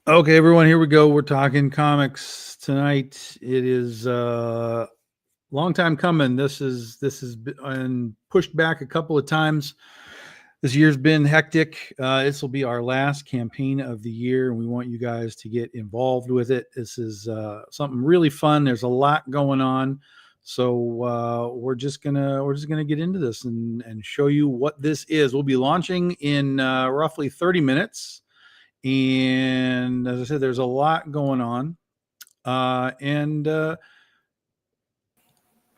Okay, everyone, here we go. We're talking comics tonight. It is long time coming. This is been pushed back a couple of times. This year's been hectic. This will be our last campaign of the year, and we want you guys to get involved with it. This is something really fun. There's a lot going on, so we're just gonna get into this and show you what this is. We'll be launching in roughly 30 minutes. And as I said, there's a lot going on. And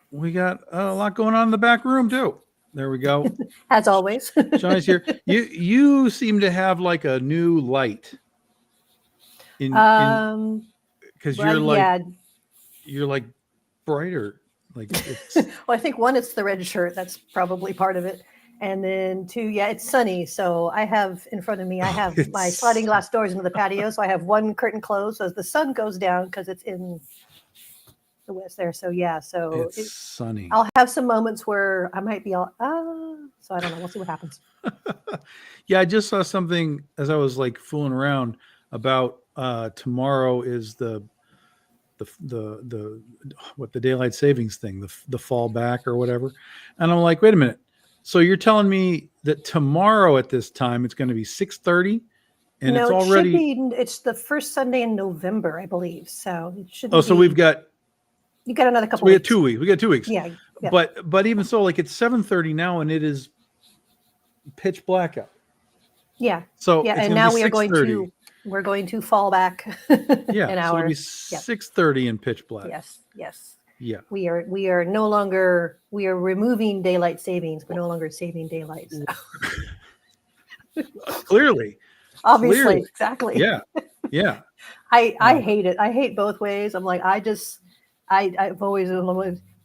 we got a lot going on in the back room too. There we go. As always. Johnny's here. You seem to have like a new light. Because you're like brighter. Like it's well, I think one, it's the red shirt. That's probably part of it. And then two, it's sunny. So I have in front of me, I have my sliding glass doors into the patio. So I have one curtain closed as the sun goes down because it's in the west there. So so it's sunny. I'll have some moments where I might be all, so I don't know. We'll see what happens. Yeah, I just saw something as I was like fooling around about tomorrow is the daylight savings thing, the fall back or whatever. And I'm like, wait a minute. So you're telling me that tomorrow at this time it's going to be 6:30, and it's already it's the first Sunday in November, I believe. So it should. Oh, so you got another couple. So we got 2 weeks. We got 2 weeks. Yeah. But even so, like it's 7:30 now, and it is pitch black out. Yeah. So and now we're going to fall back. Yeah. An hour. So it'll be 6:30 in pitch black. Yes. Yeah. We are no longer, we are removing daylight savings. We're no longer saving daylight. So. Clearly. Obviously. Exactly. Yeah. Yeah. I hate it. I hate both ways. I'm like, I've always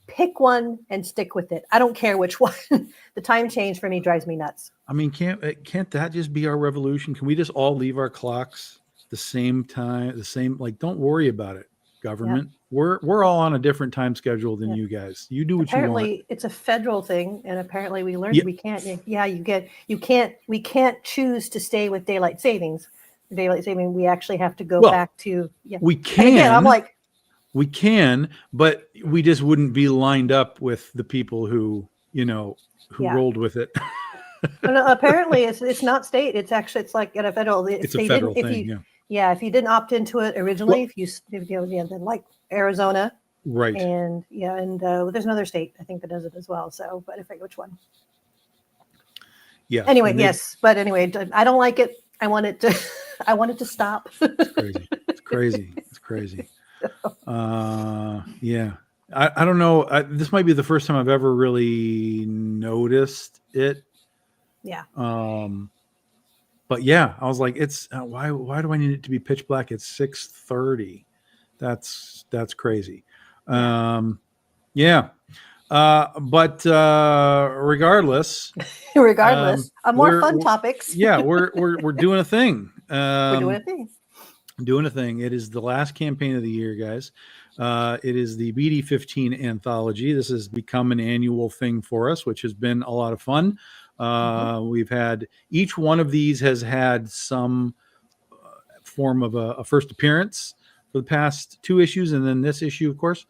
pick one and stick with it. I don't care which one. The time change for me drives me nuts. I mean, can't that just be our revolution? Can we just all leave our clocks the same time, don't worry about it, government. Yep. We're all on a different time schedule than you guys. You do what apparently, you want. It's a federal thing, and apparently we learned we can't. We can't choose to stay with daylight savings. Daylight saving, we actually have to go back to. Yeah. We can. And again, I'm like, we can, but we just wouldn't be lined up with the people who rolled with it. No, apparently, it's not state. It's like at a federal. It's a federal thing. If you didn't opt into it originally, then like Arizona, right? And there's another state I think that does it as well. So, but I forget which one. Yeah. Anyway, but anyway, I don't like it. I want it to stop. It's crazy. Yeah. I don't know. This might be the first time I've ever really noticed it. Yeah. But yeah, I was like, it's why do I need it to be pitch black at 6:30? That's crazy. Yeah. But regardless, more fun topics. Yeah, we're doing a thing. We're doing a thing. It is the last campaign of the year, guys. It is the BD15 Anthology. This has become an annual thing for us, which has been a lot of fun. We've had each one of these has had some form of a first appearance. for the past 2 issues, and then this issue, of course.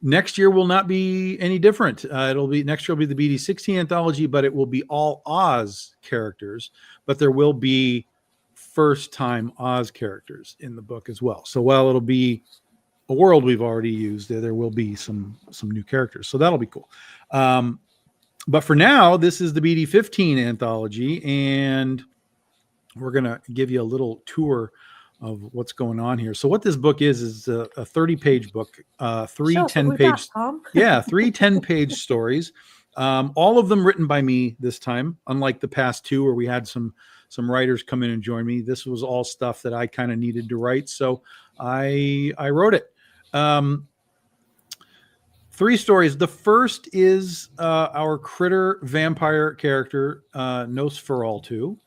Next year will not be any different. Next year will be the BD16 Anthology, but it will be all Oz characters, but there will be first-time Oz characters in the book as well. So while it'll be a world we've already used, there will be some new characters. So that'll be cool. But for now, this is the BD15 Anthology, and we're going to give you a little tour of what's going on here. So what this book is a 30-page book, three 10-page, yeah, 3 10-page stories, all of them written by me this time, unlike the past 2 where we had some writers come in and join me. This was all stuff that I kind of needed to write, so I wrote it. 3 stories. The first is our critter vampire character, Nosferatu.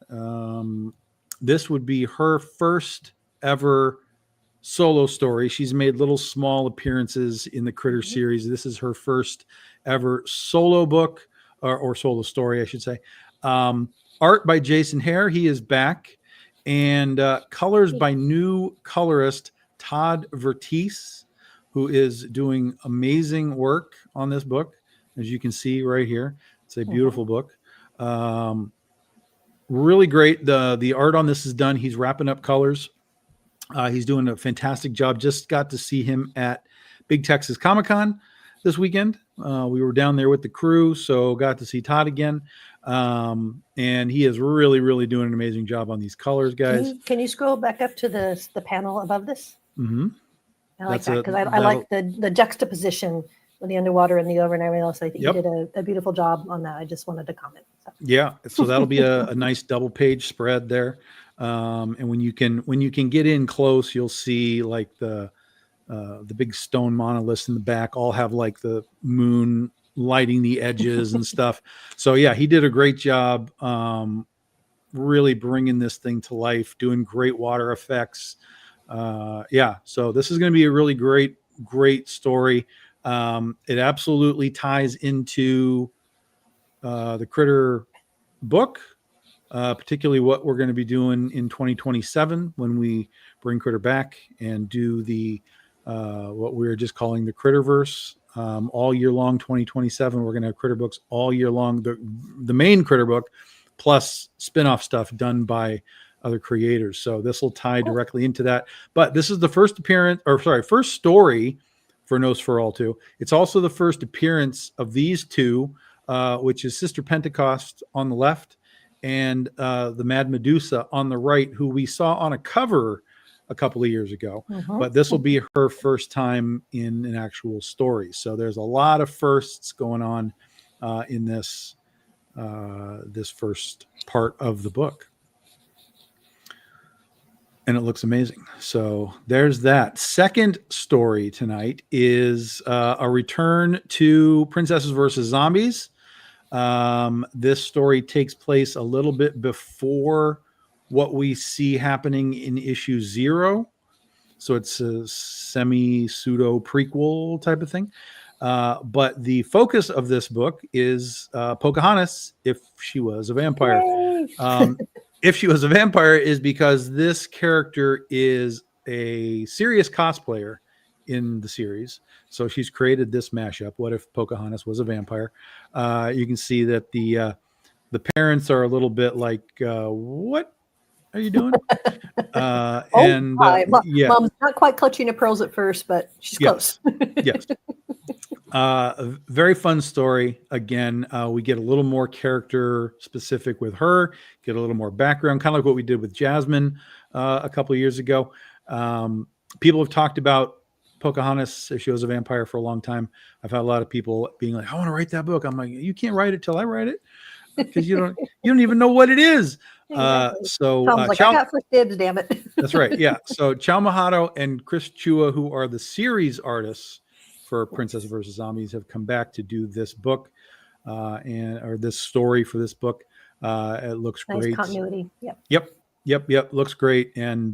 This would be her first ever solo story. She's made little small appearances in the Critter series. This is her first ever solo book, or solo story, I should say. Art by Jason Hare. He is back. And colors by new colorist Todd Vertice, who is doing amazing work on this book, as you can see right here. It's a beautiful book. Really great. The art on this is done. He's wrapping up colors. He's doing a fantastic job. Just got to see him at Big Texas Comic-Con this weekend. We were down there with the crew, so got to see Todd again. And he is really, really doing an amazing job on these colors, guys. Can you scroll back up to the panel above this? Mm-hmm. I like that because I like the juxtaposition with the underwater and the over and everything else. I think you did a beautiful job on that. I just wanted to comment. So. Yeah, so that'll be a nice double page spread there. And when you can get in close, you'll see like the big stone monoliths in the back all have like the moon lighting the edges and stuff. So yeah, he did a great job really bringing this thing to life, doing great water effects. So this is going to be a really great story. It absolutely ties into the Critter book, particularly what we're going to be doing in 2027 when we bring Critter back and do the what we're just calling the Critterverse all year long. 2027, we're going to have Critter books all year long. The main Critter book plus spin-off stuff done by other creators. So this will tie directly into that. But this is the first story for Nosferatu. It's also the first appearance of these 2, which is Sister Pentecost on the left and the Mad Medusa on the right, who we saw on a cover a couple of years ago. But this will be her first time in an actual story. So there's a lot of firsts going on in this first part of the book. And it looks amazing. So there's that. Second story tonight is a return to Princesses versus Zombies. This story takes place a little bit before what we see happening in issue 0. So it's a semi-pseudo prequel type of thing. But the focus of this book is Pocahontas, if she was a vampire. If she was a vampire is because this character is a serious cosplayer in the series. So she's created this mashup. What if Pocahontas was a vampire? You can see that the parents are a little bit like, what are you doing? Mom's not quite clutching her pearls at first, but she's close. Yes. A very fun story. Again, we get a little more character specific with her, get a little more background, kind of like what we did with Jasmine a couple of years ago. People have talked about Pocahontas if she was a vampire for a long time. I've had a lot of people being like, I want to write that book. I'm like, you can't write it till I write it because you don't even know what it is. Exactly. I got first dibs, damn it. That's right. Yeah. So Chow Mahato and Chris Chua, who are the series artists for Princess versus Zombies, have come back to do this book or this story for this book. It looks great. Continuity. Yep. Looks great, and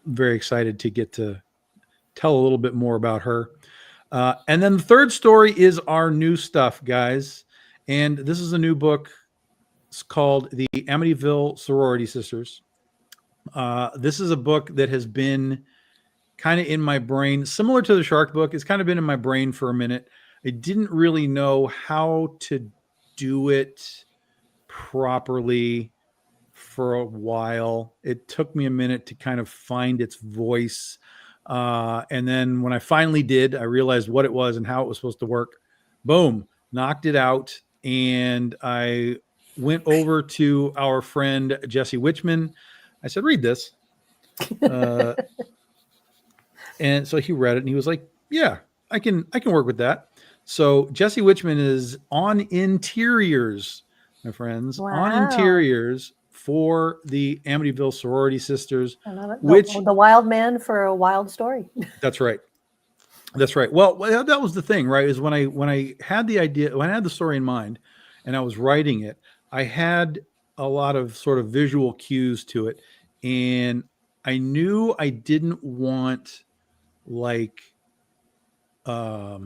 very excited to get to tell a little bit more about her. And then the third story is our new stuff, guys. And this is a new book. It's called The Amityville Sorority Sisters. This is a book that has been kind of in my brain, similar to the shark book. It's kind of been in my brain for a minute. I didn't really know how to do it properly for a while. It took me a minute to kind of find its voice. And then when I finally did, I realized what it was and how it was supposed to work. Boom, knocked it out. And I went over to our friend, Jesse Wichman. I said, read this. And so he read it and he was like, yeah, I can work with that. So Jesse Wichman is on interiors, my friends, on Wow. interiors for the Amityville sorority sisters, I love it. which The wild man for a wild story. that's right. That's right. Well, that was the thing, right? Is when I had the idea, when I had the story in mind and I was writing it, I had a lot of sort of visual cues to it. And I knew I didn't want like I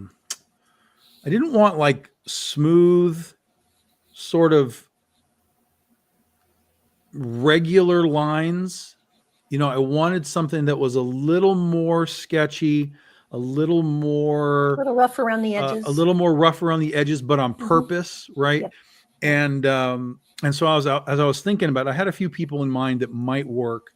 didn't want like smooth sort of regular lines. You know, I wanted something that was a little more sketchy, a little more A little rough around the edges. a little more rough around the edges, but on purpose, right? Yep. And so as I was thinking about it, I had a few people in mind that might work.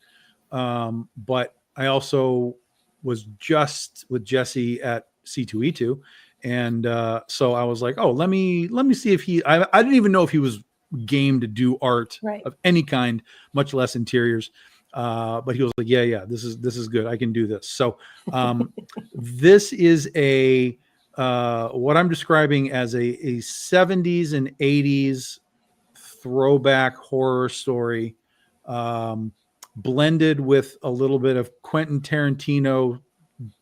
But I also was just with Jesse at C2E2. And so I was like, oh, let me see if I didn't even know if he was game to do art of any kind, much less interiors. But he was like, yeah, this is good. I can do this. So this is what I'm describing as a 70s and 80s throwback horror story, blended with a little bit of Quentin Tarantino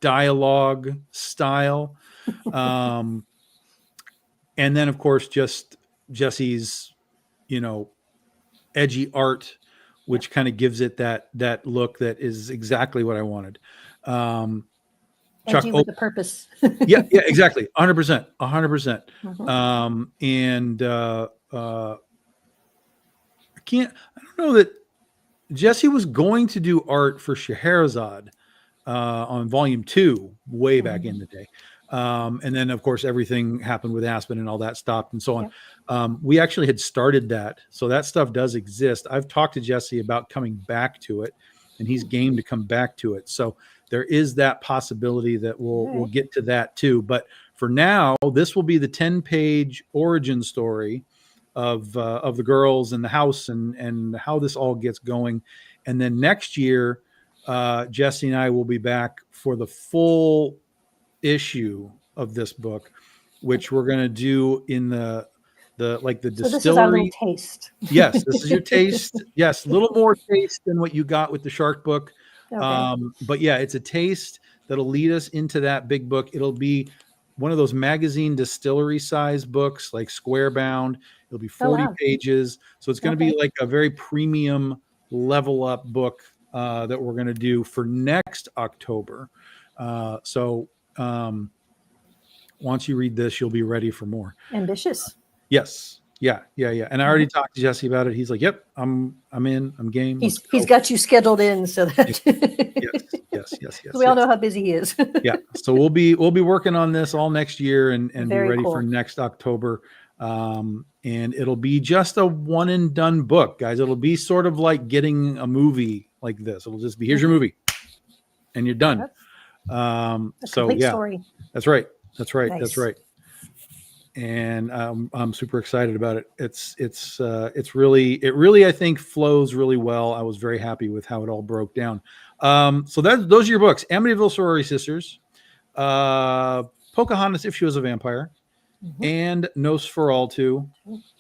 dialogue style. And then of course, just Jesse's, edgy art, which kind of gives it that look that is exactly what I wanted. Edgy with a purpose. yeah, exactly. 100%. And I don't know that Jesse was going to do art for Scheherazade on volume 2 way back in the day. And then of course everything happened with Aspen and all that stopped and so on. We actually had started that. So that stuff does exist. I've talked to Jesse about coming back to it and he's game to come back to it. So there is that possibility that we'll get to that too. But for now, this will be the 10-page origin story of the girls and the house and how this all gets going. And then next year, Jesse and I will be back for the full issue of this book, which we're going to do in the distillery. This is our little taste. Yes, this is your taste. Yes, a little more taste than what you got with the shark book. Okay. But yeah, it's a taste that'll lead us into that big book. It'll be one of those magazine distillery size books, like square bound. It'll be 40 pages. So it's going to be like a very premium level up book that we're going to do for next October. So once you read this, you'll be ready for more. Ambitious. Yes. Yeah. And I already talked to Jesse about it. He's like, yep, I'm in, I'm game. He's got you scheduled in so that yes. We all know how busy he is. Yeah. So we'll be working on this all next year and be ready for next October. And it'll be just a one and done book, guys. It'll be sort of like getting a movie like this. It'll just be, here's your movie and you're done. So yeah, story. That's right. Nice. That's right. And I'm super excited about it. It really, I think, flows really well. I was very happy with how it all broke down. So those are your books: Amityville Sorority Sisters, Pocahontas If She Was a Vampire, and Nosferatu.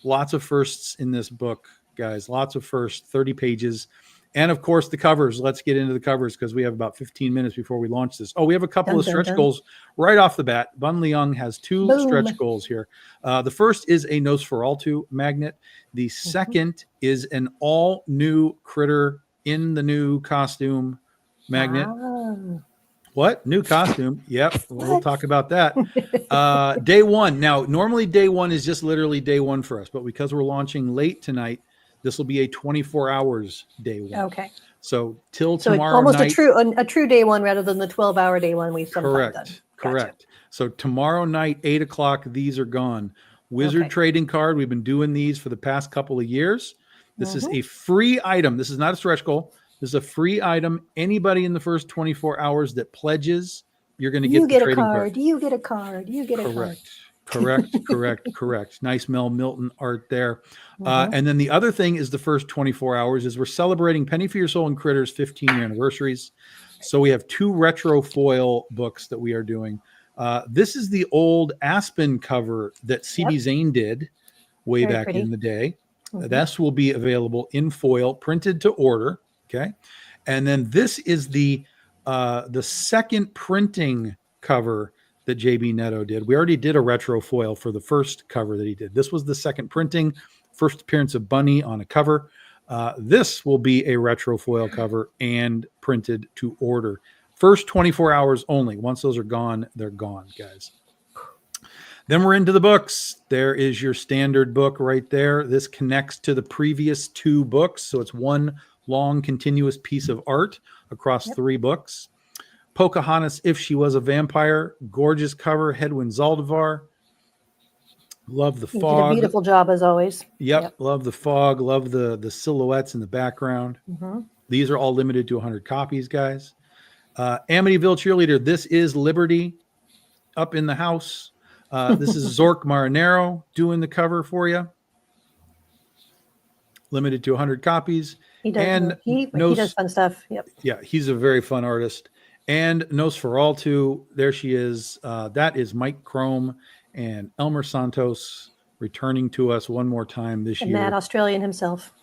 Lots of firsts in this book, guys. Lots of firsts. 30 pages. And of course, the covers. Let's get into the covers because we have about 15 minutes before we launch this. Oh, we have a couple of stretch goals right off the bat. Bun Leung has 2 stretch goals here. The first is a Nosferatu magnet. The second is an all new critter in the new costume magnet. What? New costume? Yep. We'll talk about that. Day 1. Now, normally day 1 is just literally day 1 for us, but because we're launching late tonight, this will be a 24 hours day 1. Okay. So till So tomorrow almost night. a true day one rather than the 12-hour day one we've sometimes done. Correct. So tomorrow night, 8 o'clock, these are gone. Wizard Okay. trading card. We've been doing these for the past couple of years. This is Mhm. a free item. This is not a stretch goal. This is a free item. Anybody in the first 24 hours that pledges, you're going to You get the get a trading card. card. You get a card. You get a card. Correct. Nice Mel Milton art there. Mhm. And then the other thing is the first 24 hours is we're celebrating Penny for Your Soul and Critters 15-year anniversaries. So we have 2 retro foil books that we are doing. This is the old Aspen cover that C.B. Yep. Zane did way Very back pretty. in the day. Mhm. This will be available in foil, printed to order. Okay. And then this is the second printing cover that JB Netto did. We already did a retro foil for the first cover that he did. This was the second printing, first appearance of Bunny on a cover. This will be a retro foil cover and printed to order. First 24 hours only. Once those are gone, they're gone, guys. Then we're into the books. There is your standard book right there. This connects to the previous 2 books. So it's one long continuous piece of art across 3 books. Pocahontas, If She Was a Vampire, gorgeous cover, Hedwin Zaldivar. Love the You fog. did a beautiful job as always. Yep. Love the fog. Love the silhouettes in the background. Mhm. These are all limited to 100 copies, guys. Amityville Cheerleader, This Is Liberty, up in the house. This is Zork Marinero doing the cover for you. Limited to 100 copies. He does. And He does fun stuff. Yep. Yeah, he's a very fun artist. And Nosferatu, there she is. That is Mike Crome and Elmer Santos returning to us one more time this And year. Mad Australian himself.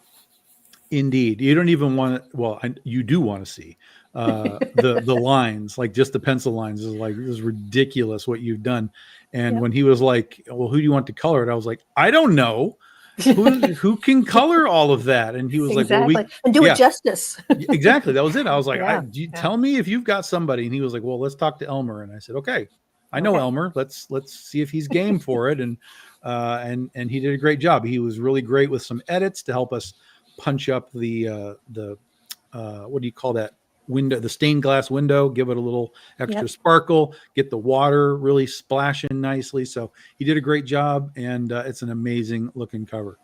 Indeed. You don't even want to, well, you do want to see the lines, like just the pencil lines is like, this is ridiculous what you've done. And when he was like, well, who do you want to color it? I was like, I don't know. Who can color all of that? And he was exactly. like, well, and do it justice. Exactly. That was it. I was like, Yeah. tell me if you've got somebody. And he was like, well, let's talk to Elmer. And I said, okay, I know Elmer. Let's see if he's game for it. And he did a great job. He was really great with some edits to help us punch up the what do you call that window, the stained glass window, give it a little extra sparkle, get the water really splashing nicely. So he did a great job, and it's an amazing looking cover.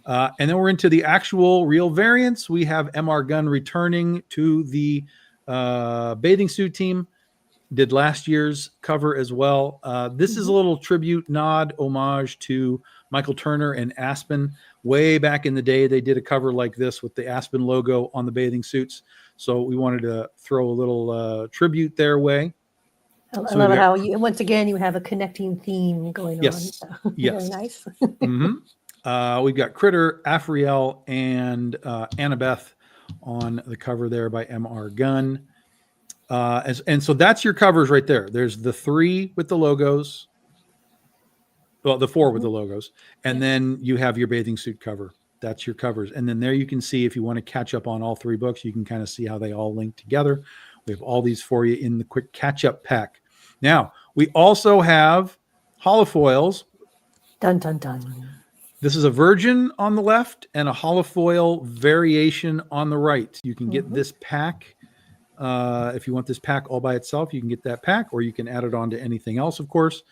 And then we're into the actual real variants. We have MR Gunn returning to the bathing suit team. Did last year's cover as well. This is a little tribute, nod, homage to Michael Turner and Aspen. Way back in the day, they did a cover like this with the Aspen logo on the bathing suits. So we wanted to throw a little tribute their way. I love it how once again you have a connecting theme going on. Yes. Very nice. We've got Critter, Afriel, and Annabeth on the cover there by MR Gunn. And so that's your covers right there. There's the 3 with the logos. Well, the 4 with the logos. And then you have your bathing suit cover. That's your covers. And then there you can see, if you want to catch up on all 3 books, you can kind of see how they all link together. We have all these for you in the quick catch-up pack. Now, we also have holofoils. Dun, dun, dun. This is a virgin on the left and a holofoil variation on the right. You can get this pack. If you want this pack all by itself, you can get that pack, or you can add it on to anything else, of course.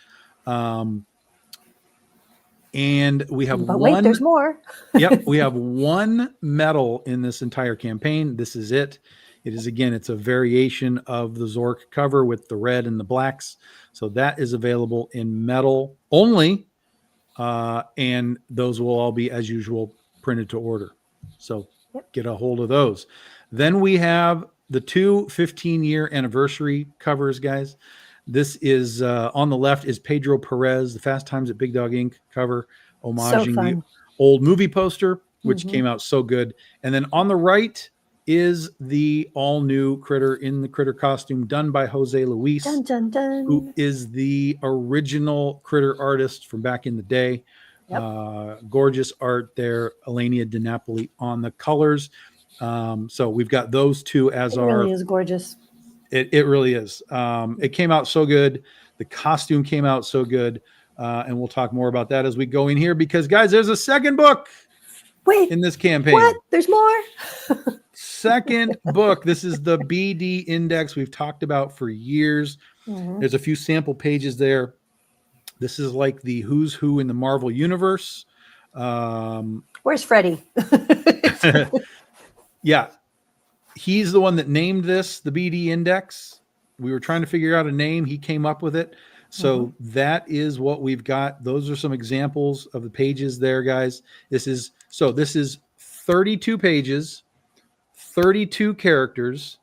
And we have wait, there's more. Yep, we have 1 medal in this entire campaign. This is it. It is, again, it's a variation of the Zork cover with the red and the blacks. So that is available in metal only. And those will all be, as usual, printed to order. So get a hold of those. Then we have the 2 15-year anniversary covers, guys. This is on the left is Pedro Perez, the Fast Times at Big Dog Inc. cover, homaging the old movie poster, which came out so good. And then on the right is the all-new Critter in the Critter costume done by Jose Luis, who is the original Critter artist from back in the day. Gorgeous art there. Elenia Di Napoli on the colors. So we've got those 2 as our... It really is gorgeous. It really is. It came out so good. The costume came out so good. And we'll talk more about that as we go in here, because, guys, there's a second book in this campaign. What? There's more? second book. This is the BD Index we've talked about for years. Mhm. There's a few sample pages there. This is like the who's who in the Marvel universe. Where's Freddie? Yeah, he's the one that named this the BD Index. We were trying to figure out a name. He came up with it. So that is what we've got. Those are some examples of the pages there, guys. This is 32 pages, 32 characters,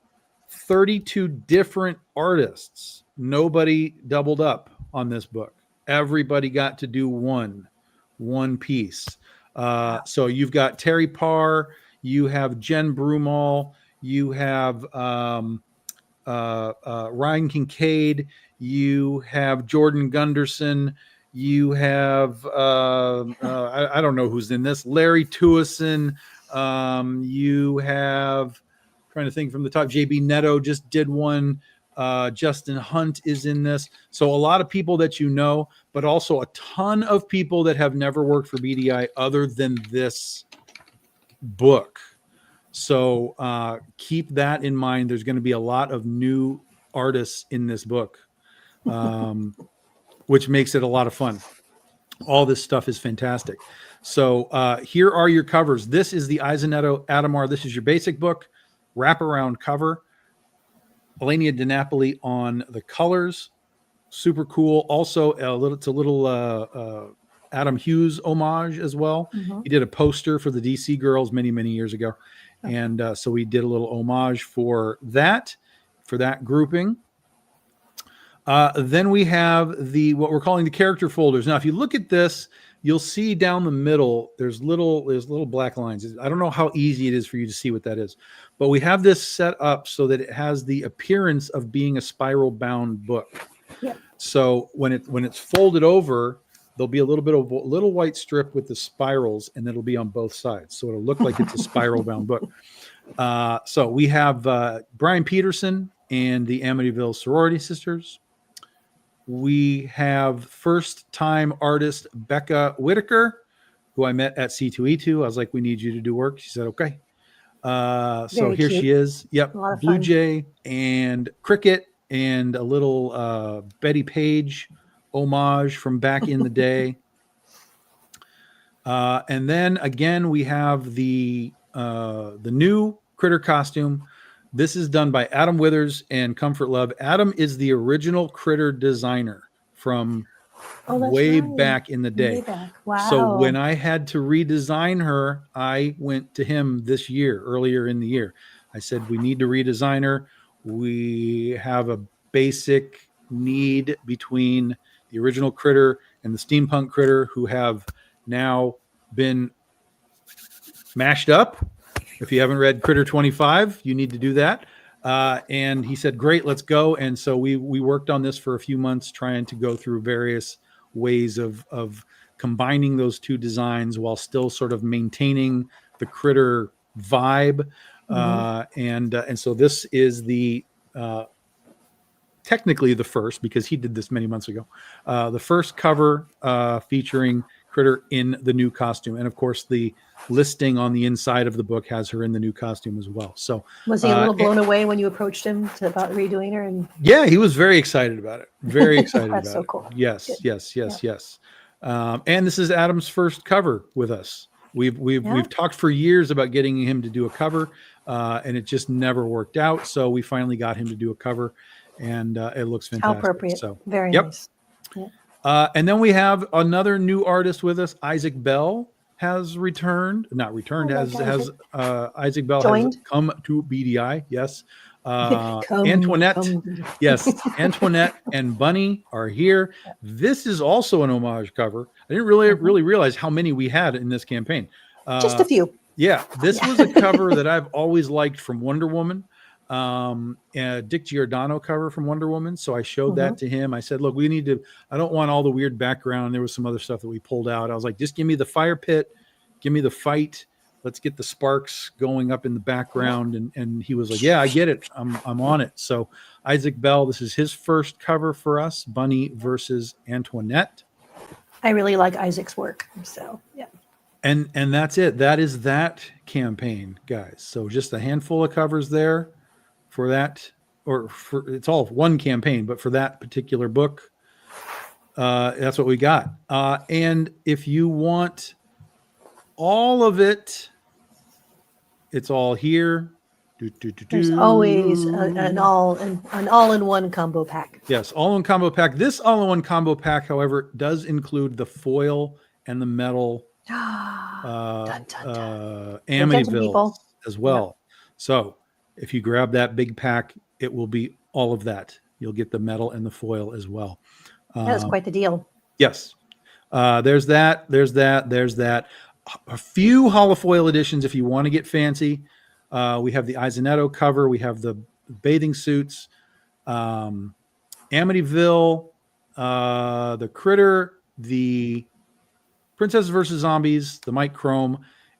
32 different artists. Nobody doubled up on this book. Everybody got to do one piece. So you've got Terry Parr, you have Jen Broomall, you have Ryan Kincaid, you have Jordan Gunderson, you have I don't know who's in this, Larry Tuason, you have, trying to think from the top, JB Neto just did one. Justin Hunt is in this. So a lot of people that you know, but also a ton of people that have never worked for BDI other than this book. So keep that in mind. There's going to be a lot of new artists in this book, which makes it a lot of fun. All this stuff is fantastic. So here are your covers. This is the Isoneto Adamar. This is your basic book, wraparound cover. Elenia DiNapoli on the colors. Super cool. Also, it's a little Adam Hughes homage as well. He did a poster for the DC Girls many, many years ago. And so we did a little homage for that grouping. Then we have what we're calling the character folders. Now, if you look at this, you'll see down the middle, there's little black lines. I don't know how easy it is for you to see what that is, but we have this set up so that it has the appearance of being a spiral bound book. Yep. So when it's folded over, there'll be a little white strip with the spirals, and it'll be on both sides. So it'll look like it's a spiral bound book. So we have Brian Peterson and the Amityville Sorority Sisters. We have first-time artist Becca Whitaker, who I met at C2E2. I was like, we need you to do work. She said, okay. So Very here cute. she is. Yep. A lot of Blue fun. Jay and Cricket and a little Betty Page homage from back in the day. And then again, we have the new Critter costume. This is done by Adam Withers and Comfort Love. Adam is the original Critter designer from way back in the day. Way back. Wow. So when I had to redesign her, I went to him earlier in the year. I said, we need to redesign her. We have a basic need between the original Critter and the steampunk Critter, who have now been mashed up. If you haven't read Critter 25, you need to do that. And he said, great, let's go. And so we worked on this for a few months, trying to go through various ways of combining those two designs while still sort of maintaining the Critter vibe. And so this is the technically the first, because he did this many months ago, the first cover featuring Critter in the new costume. And of course, the listing on the inside of the book has her in the new costume as well. So was he a little blown away when you approached him about redoing her? And yeah, he was very excited about it. Very excited that's about so it. cool. Yes, Good. yes. And this is Adam's first cover with us. We've talked for years about getting him to do a cover, and it just never worked out. So we finally got him to do a cover, and it looks fantastic. How appropriate. So very nice. Yeah. And then we have another new artist with us. Isaac Bell has returned. Not returned. Isaac Bell joined. Has come to BDI. Yes. Antoinette. Yes. Antoinette and Bunny are here. This is also an homage cover. I didn't really realize how many we had in this campaign. Just a few. Yeah. This was a cover that I've always liked from Wonder Woman. Dick Giordano cover from Wonder Woman. So I showed that to him. I said, look, I don't want all the weird background. There was some other stuff that we pulled out. I was like, just give me the fire pit, give me the fight. Let's get the sparks going up in the background. And he was like, yeah, I get it. I'm on it. So Isaac Bell, this is his first cover for us, Bunny versus Antoinette. I really like Isaac's work. So yeah. And that's it. That is that campaign, guys. So just a handful of covers there for that, or for it's all one campaign, but for that particular book, that's what we got. And if you want all of it, it's all here. There's always an all-in-one combo pack. Yes, all-in combo pack. This all-in-one combo pack, however, does include the foil and the metal Dun, dun, dun. Amityville as well. Yep. So if you grab that big pack, it will be all of that. You'll get the metal and the foil as well. That's quite the deal. Yes. There's that. A few holofoil editions if you want to get fancy. We have the Isanetto cover. We have the bathing suits. Amityville, the Critter, the Princess versus Zombies, the Mike Chrome,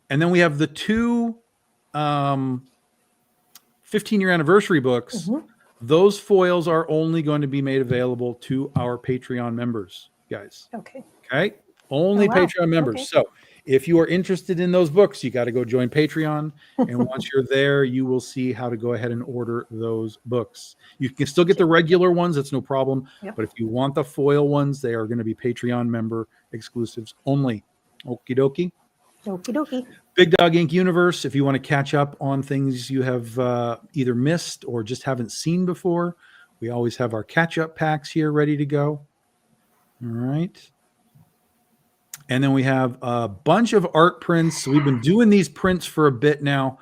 and then we have the two 15-year anniversary books. Mm-hmm. Those foils are only going to be made available to our Patreon members, guys. Okay. Only Patreon members. Okay. So if you are interested in those books, you got to go join Patreon. And once you're there, you will see how to go ahead and order those books. You can still get the regular ones. That's no problem. Yep. But if you want the foil ones, they are going to be Patreon member exclusives only. Okie dokie. Okie dokie. Big Dog Inc. Universe, if you want to catch up on things you have either missed or just haven't seen before, we always have our catch-up packs here ready to go. All right. And then we have a bunch of art prints. We've been doing these prints for a bit now,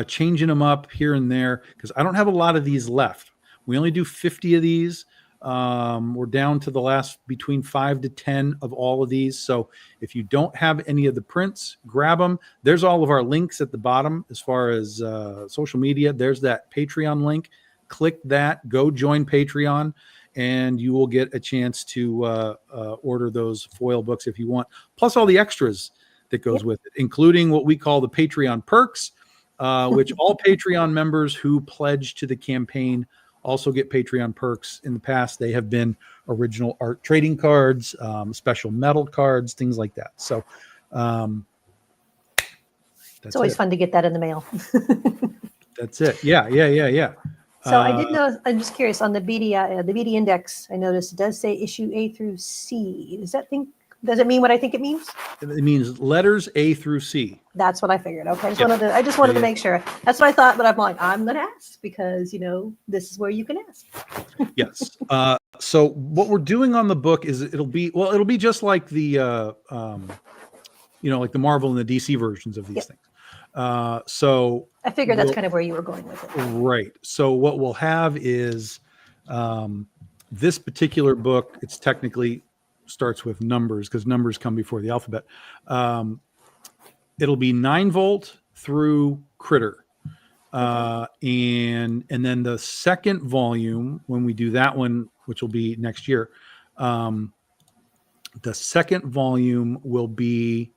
changing them up here and there because I don't have a lot of these left. We only do 50 of these. We're down to the last between 5 to 10 of all of these. So if you don't have any of the prints, grab them. There's all of our links at the bottom as far as social media. There's that Patreon link. Click that. Go join Patreon. And you will get a chance to order those foil books if you want, plus all the extras that goes with it, including what we call the Patreon perks, which all Patreon members who pledge to the campaign also get Patreon perks. In the past, they have been original art trading cards, special metal cards, things like that. So it's always fun to get that in the mail. That's it. Yeah. So I did know. I'm just curious on the BD index. I noticed it does say issue A through C. Does it mean what I think it means? It means letters A through C. That's what I figured. Okay, I just wanted to make sure. That's what I thought, but I'm like, I'm going to ask because this is where you can ask. Yes. So what we're doing on the book is it'll be just like the like the Marvel and the DC versions of these things. So I figured that's kind of where you were going with it. Right. So what we'll have is this particular book, it's technically starts with numbers because numbers come before the alphabet. It'll be 9-volt through Critter. And then the second volume, when we do that one, which will be next year, the second volume will be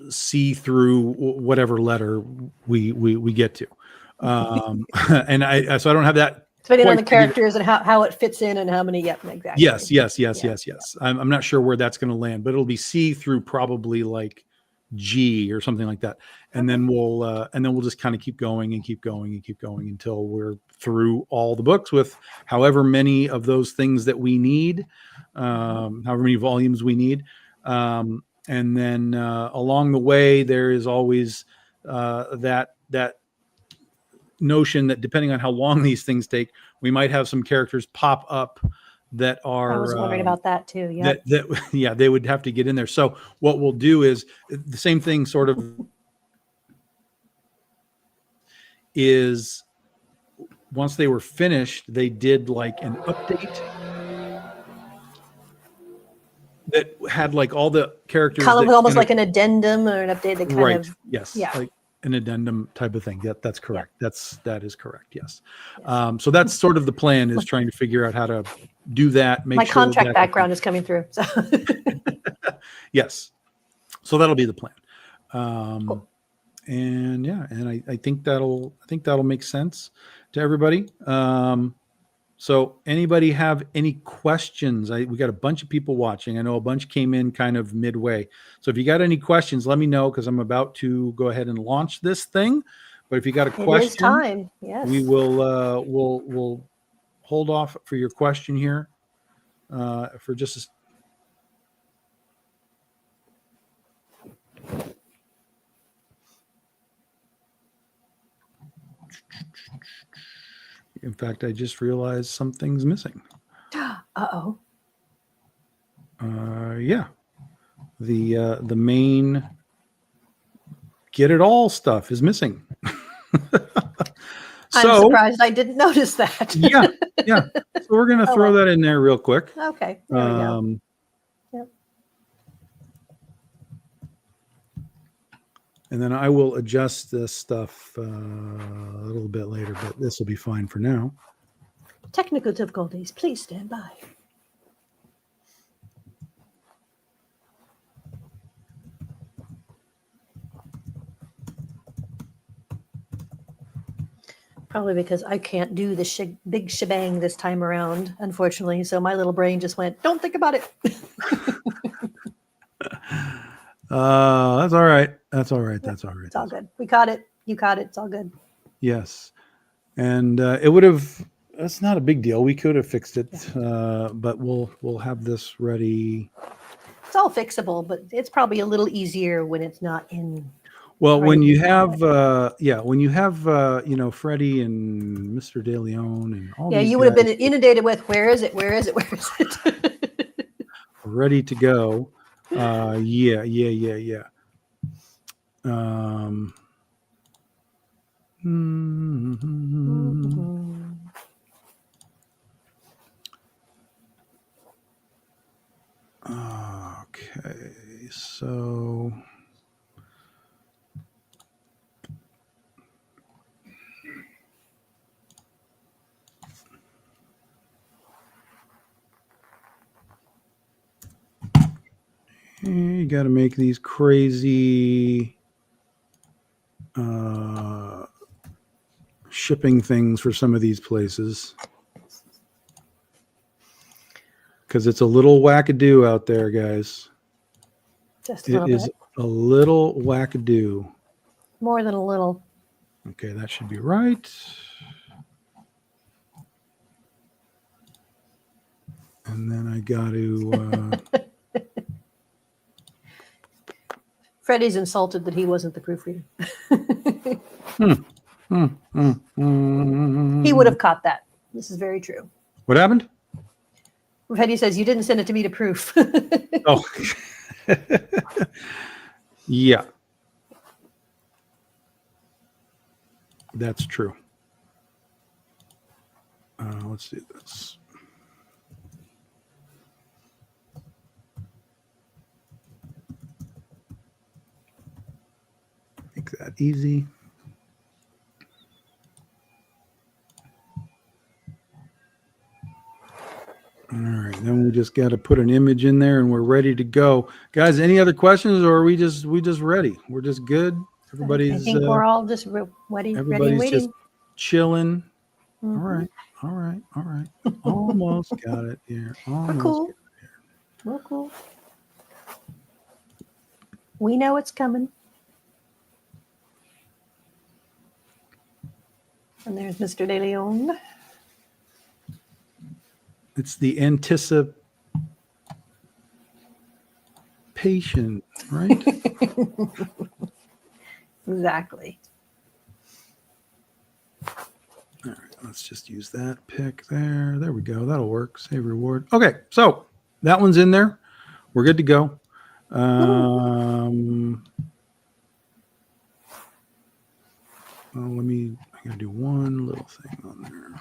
C through whatever letter we get to. And I don't have that. Depending on the characters and how it fits in and how many, exactly. Yes. I'm not sure where that's going to land, but it'll be C through probably like G or something like that. And then we'll just kind of keep going until we're through all the books with however many of those things that we need, however many volumes we need. And then along the way, there is always that notion that depending on how long these things take, we might have some characters pop up that are. I was wondering about that too. Yeah. They would have to get in there. So what we'll do is the same thing, sort of, is once they were finished, they did like an update that had like all the characters kind of almost like an addendum or an update that kind of like an addendum type of thing. That's correct. That is correct. Yes. So that's sort of the plan, is trying to figure out how to do that. My contract background is coming through. So. Yes. So that'll be the plan. Cool. And I think that'll make sense to everybody. So anybody have any questions? We got a bunch of people watching. I know a bunch came in kind of midway. So if you got any questions, let me know because I'm about to go ahead and launch this thing. But if you got a It is question, time. Yes. we will we'll hold off for your question here for just a In fact, I just realized something's missing. Uh-oh. Yeah, the main get it all stuff is missing. I'm surprised I didn't notice that. yeah. So we're gonna throw that in there real quick. Okay, there we go. Yep. And then I will adjust this stuff a little bit later, but this will be fine for now. Technical difficulties. Please stand by. Probably because I can't do the big shebang this time around, unfortunately. So my little brain just went, don't think about it. That's all right. That's all right. That's all right. It's all good. We caught it. You caught it. It's all good. Yes. And it would have, that's not a big deal. We could have fixed it, but we'll have this ready. It's all fixable, but it's probably a little easier when it's not in. Well, when you have, when you have, Freddie and Mr. De Leon and all these you would have been guys inundated with, where is it? Where is it? Where is it? ready to go. Yeah. Okay, so you got to make these crazy shipping things for some of these places because it's a little wackadoo out there, guys. Just a little bit. A little wackadoo. More than a little. Okay, that should be right. And then I got to. Freddie's insulted that he wasn't the proofreader. He would have caught that. This is very true. What happened? Freddie says, you didn't send it to me to proof. Oh. Yeah. That's true. Let's do this. Make that easy. All right, then we just got to put an image in there and we're ready to go. Guys, any other questions or are we just ready? We're just good. Everybody's I think we're all just ready and waiting. Just chilling. Mm-hmm. All right. Almost got it here. We're cool. We're cool. We know it's coming. And there's Mr. De Leon. It's the anticipation, right? Exactly. All right, let's just use that pick there. There we go. That'll work. Save reward. Okay, so that one's in there. We're good to go. Well, I gotta do one little thing on there.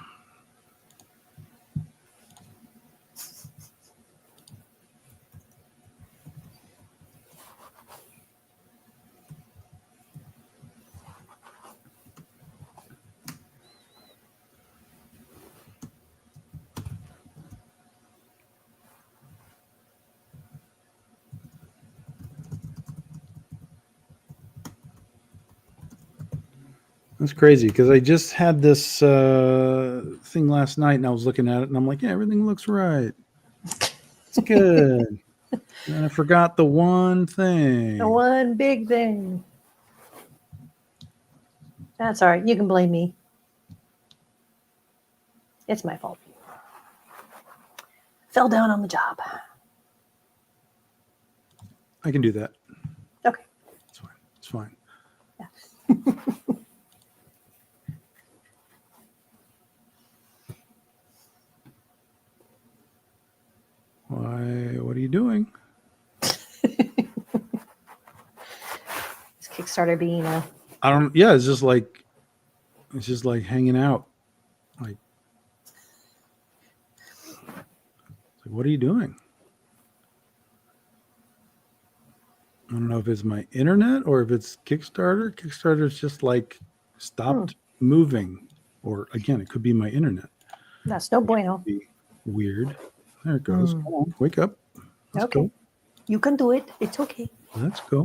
That's crazy because I just had this thing last night and I was looking at it and I'm like, yeah, everything looks right. It's good. And I forgot the one thing. The one big thing. That's all right. You can blame me. It's my fault. Fell down on the job. I can do that. Okay. It's fine. It's fine. Yeah. Why? What are you doing? Is Kickstarter being a... I don't. Yeah, it's just like hanging out. Like what are you doing? I don't know if it's my internet or if it's Kickstarter. Kickstarter's just like stopped moving, or again, it could be my internet. That's no bueno. Be weird. There it goes. Come on, wake up. Let's Okay. go. You can do it. It's okay. Let's go.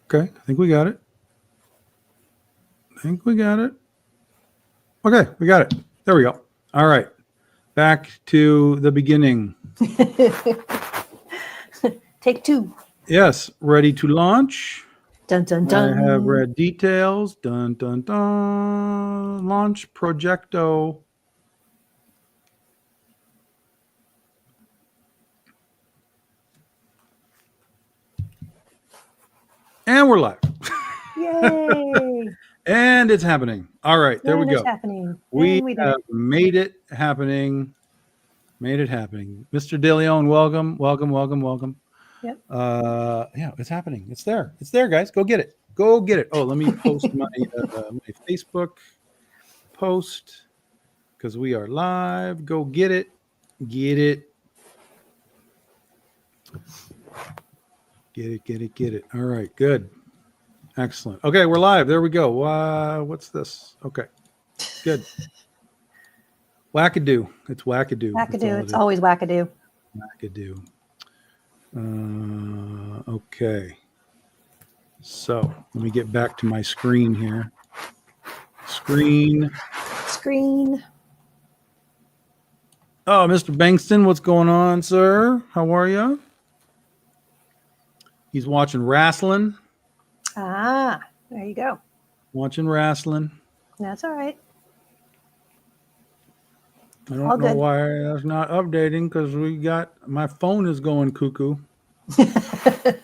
Okay, I think we got it. Okay, we got it. There we go. All right. Back to the beginning. Take two. Yes, ready to launch. Dun, dun, dun. I have read details. Dun, dun, dun. Launch Projecto. And we're live. Yay. And it's happening. All right, there we go. It's happening. We And we did have it. made it happening. Made it happening. Mr. De Leon, welcome. Yep. Yeah, it's happening. It's there. It's there, guys. Go get it. Go get it. Oh, let me post my Facebook post because we are live. Go get it. Get it. Get it. All right, good. Excellent. Okay, we're live. There we go. What's this? Okay, good. Wackadoo. It's wackadoo. Wackadoo. It's always wackadoo. Wackadoo. Okay. So let me get back to my screen here. Screen. Oh, Mr. Bankston, what's going on, sir? How are you? He's watching wrestling. Ah, there you go. Watching wrestling. That's all right. I All don't know good. why that's not updating because my phone is going cuckoo. But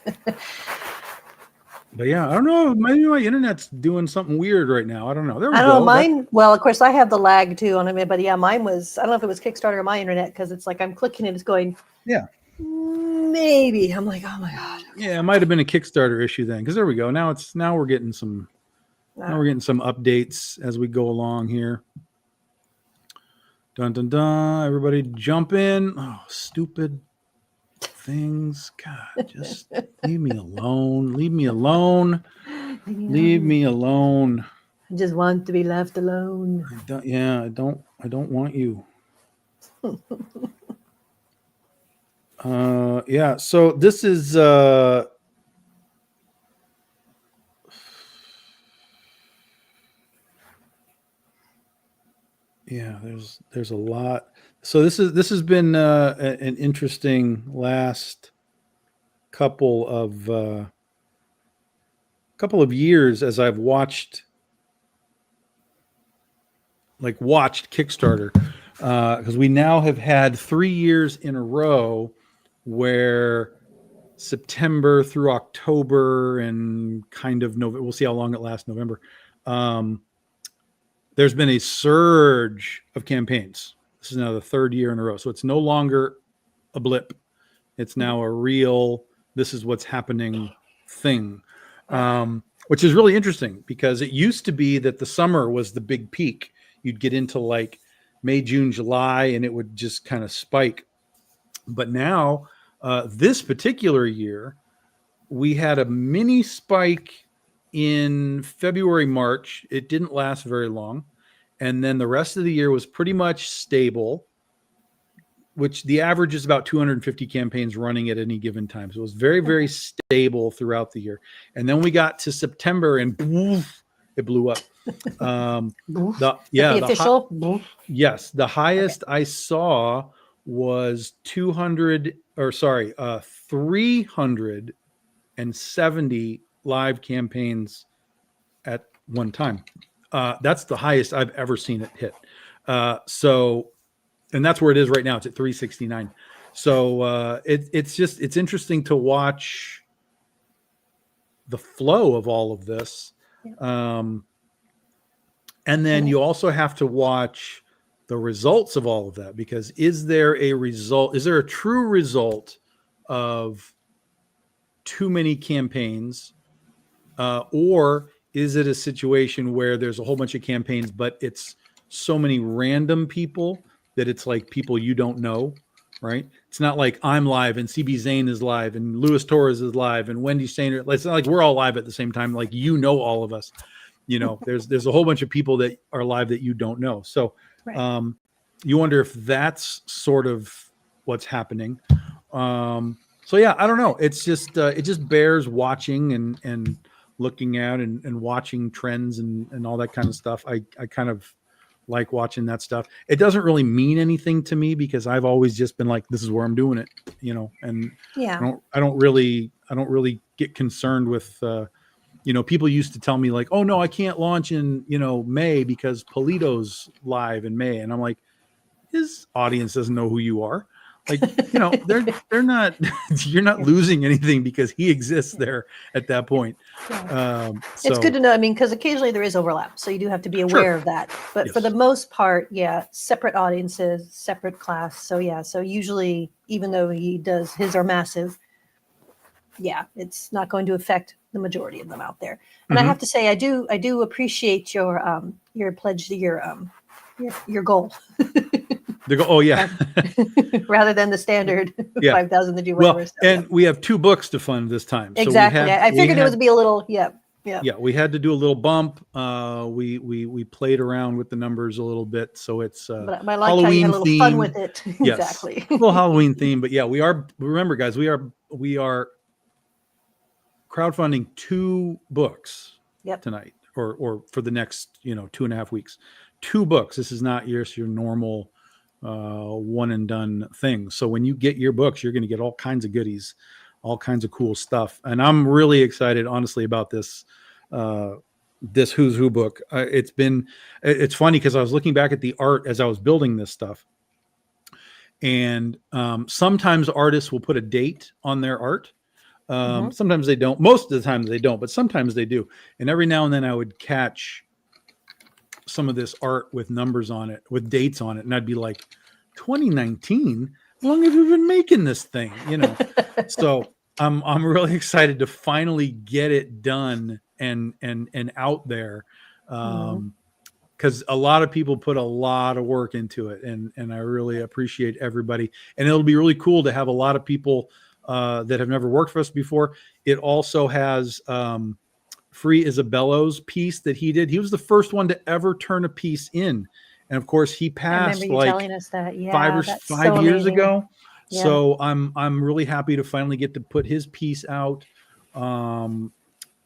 yeah, I don't know. Maybe my internet's doing something weird right now. I don't know. There we I go. don't know. Mine, well, of course, I have the lag too on it, but yeah, mine was, I don't know if it was Kickstarter or my internet because it's like I'm clicking and it's going, Yeah. maybe. I'm like, oh my God. Yeah, it might have been a Kickstarter issue then because there we go. Now we're getting some updates as we go along here. Dun dun dun. Everybody jump in. Oh, stupid things. God, just leave me alone. Leave me alone. Leave me alone. I just want to be left alone. I don't want you. Yeah, so this is yeah, there's a lot. So this has been an interesting last couple of years as I've watched Kickstarter because we now have had 3 years in a row where September through October and kind of November, we'll see how long it lasts, November. There's been a surge of campaigns. This is now the 3rd year in a row. So it's no longer a blip. It's now a real, this is what's happening thing, which is really interesting because it used to be that the summer was the big peak. You'd get into like May, June, July, and it would just kind of spike. But now, this particular year, we had a mini spike in February, March. It didn't last very long. And then the rest of the year was pretty much stable. which the average is about 250 campaigns running at any given time. So it was very, very stable throughout the year. And then we got to September and poof, it blew up. The official. Yes, the highest I saw was 370 live campaigns at one time. That's the highest I've ever seen it hit. And that's where it is right now. It's at 369. So it's interesting to watch the flow of all of this. And then you also have to watch the results of all of that, because is there a true result of too many campaigns, or is it a situation where there's a whole bunch of campaigns, but it's so many random people that it's like people you don't know, right? It's not like I'm live and CB Zane is live and Luis Torres is live and Wendy Sainer. It's not like we're all live at the same time. Like, all of us, there's a whole bunch of people that are live that you don't know. So right. You wonder if that's sort of what's happening. So yeah, I don't know. It's just it just bears watching and looking at and watching trends and all that kind of stuff. I kind of like watching that stuff. It doesn't really mean anything to me because I've always just been like, this is where I'm doing it, and yeah. I don't really get concerned with, people used to tell me like, oh no, I can't launch in, May because Polito's live in May. And I'm like, his audience doesn't know who you are. Like, they're not, you're not losing anything because he exists there at that point. Yeah. It's good to know. I mean, because occasionally there is overlap. So you do have to be aware of that. But for the most part, separate audiences, separate class. So so usually, even though his are massive, it's not going to affect the majority of them out there. And I have to say, I do appreciate your pledge to your goal. Oh yeah. Rather than the standard 5,000 to do whatever. Well, and we have 2 books to fund this time. Exactly. So I figured it would be a little, Yeah, we had to do a little bump. We played around with the numbers a little bit, so it's but I like Halloween how you had a little fun with it. Yes. Exactly. A little Halloween theme, but remember guys, we are crowdfunding 2 books tonight or for the next 2.5 weeks. 2 books. This is not your normal one and done thing. So when you get your books, you're going to get all kinds of goodies, all kinds of cool stuff. And I'm really excited, honestly, about this Who's Who book. It's funny because I was looking back at the art as I was building this stuff. And sometimes artists will put a date on their art. Sometimes they don't. Most of the times they don't, but sometimes they do. And every now and then I would catch some of this art with numbers on it, with dates on it, and I'd be like, 2019? How long have you been making this thing? So I'm really excited to finally get it done and out there, because a lot of people put a lot of work into it, and I really appreciate everybody. And it'll be really cool to have a lot of people that have never worked for us before. It also has Free Isabello's piece that he did. He was the first one to ever turn a piece in. And of course he passed telling us that. 5 years ago. Yeah. So I'm really happy to finally get to put his piece out. I'm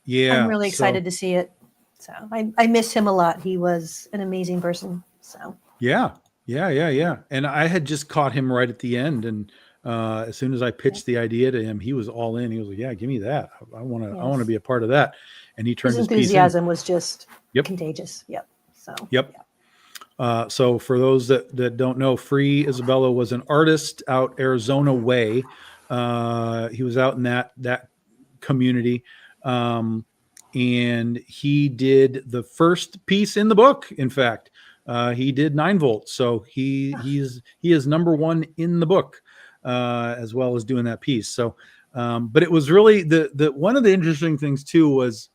really excited to see it. So I miss him a lot. He was an amazing person. So yeah. And I had just caught him right at the end, and as soon as I pitched the idea to him, he was all in. He was like, "Yeah, give me that. I want to be a part of that." And he turned his enthusiasm was just contagious. Yep. So so for those that don't know, Free Isabella was an artist out Arizona way. He was out in that community, and he did the first piece in the book. In fact, he did 9 volts. So he is number 1 in the book, as well as doing that piece. So, but it was really the one of the interesting things too was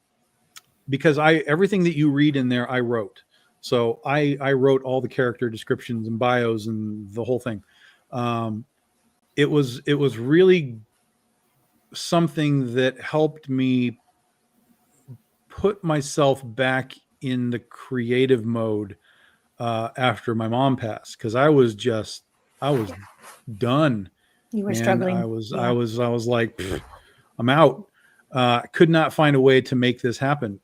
because everything that you read in there I wrote. So I wrote all the character descriptions and bios and the whole thing. It was really something that helped me put myself back in the creative mode after my mom passed, because I was just I was done. You were And struggling. I was like, I'm out. Could not find a way to make this happen.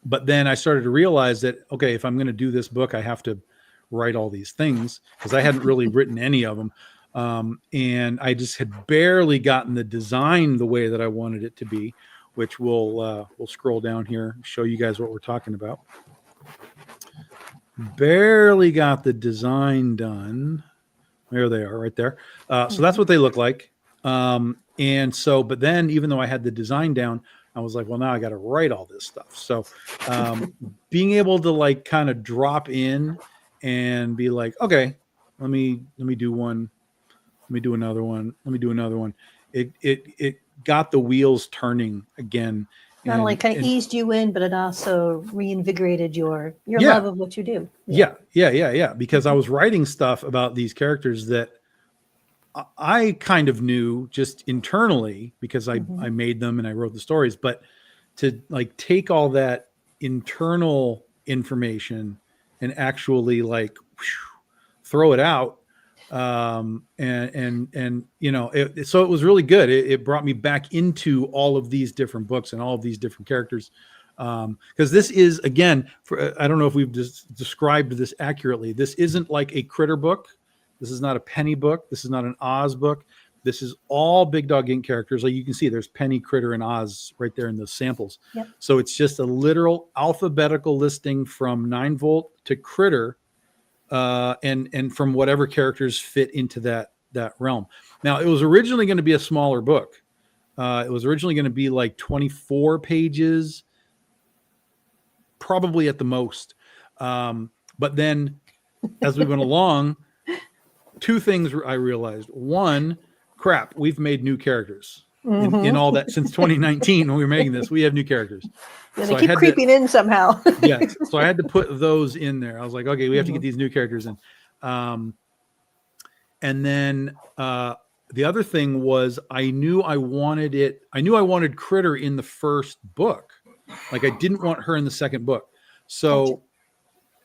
But then I started to realize that, okay, if I'm going to do this book, I have to write all these things, because I hadn't really written any of them. And I just had barely gotten the design the way that I wanted it to be, which we'll scroll down here, show you guys what we're talking about. Barely got the design done. There they are right there. So that's what they look like. And so, but then even though I had the design down, I was like, well, now I got to write all this stuff. So being able to like kind of drop in and be like, okay, let me do one. Let me do another one. Let me do another one. It got the wheels turning again. Not only kind of eased you in, but it also reinvigorated your Yeah. love of what you do. Yeah. Because I was writing stuff about these characters that I kind of knew just internally, because I made them and I wrote the stories, but to like take all that internal information and actually like throw it out. And you know, so it was really good. It brought me back into all of these different books and all of these different characters. Because this is, again, I don't know if we've just described this accurately. This isn't like a Critter book. This is not a Penny book. This is not an Oz book. This is all Big Dog Inc. characters. Like you can see, there's Penny, Critter, and Oz right there in the samples. Yep. So it's just a literal alphabetical listing from 9-volt to Critter, and from whatever characters fit into that realm. Now, it was originally going to be a smaller book. It was originally going to be like 24 pages, probably at the most. But then, as we went along, two things I realized. One, crap, we've made new characters in all that since 2019 when we were making this. We have new characters. Yeah, they keep creeping in somehow. Yes. So I had to put those in there. I was like, okay, we have to get these new characters in. And then the other thing was I knew I wanted Critter in the first book. Like I didn't want her in the second book. So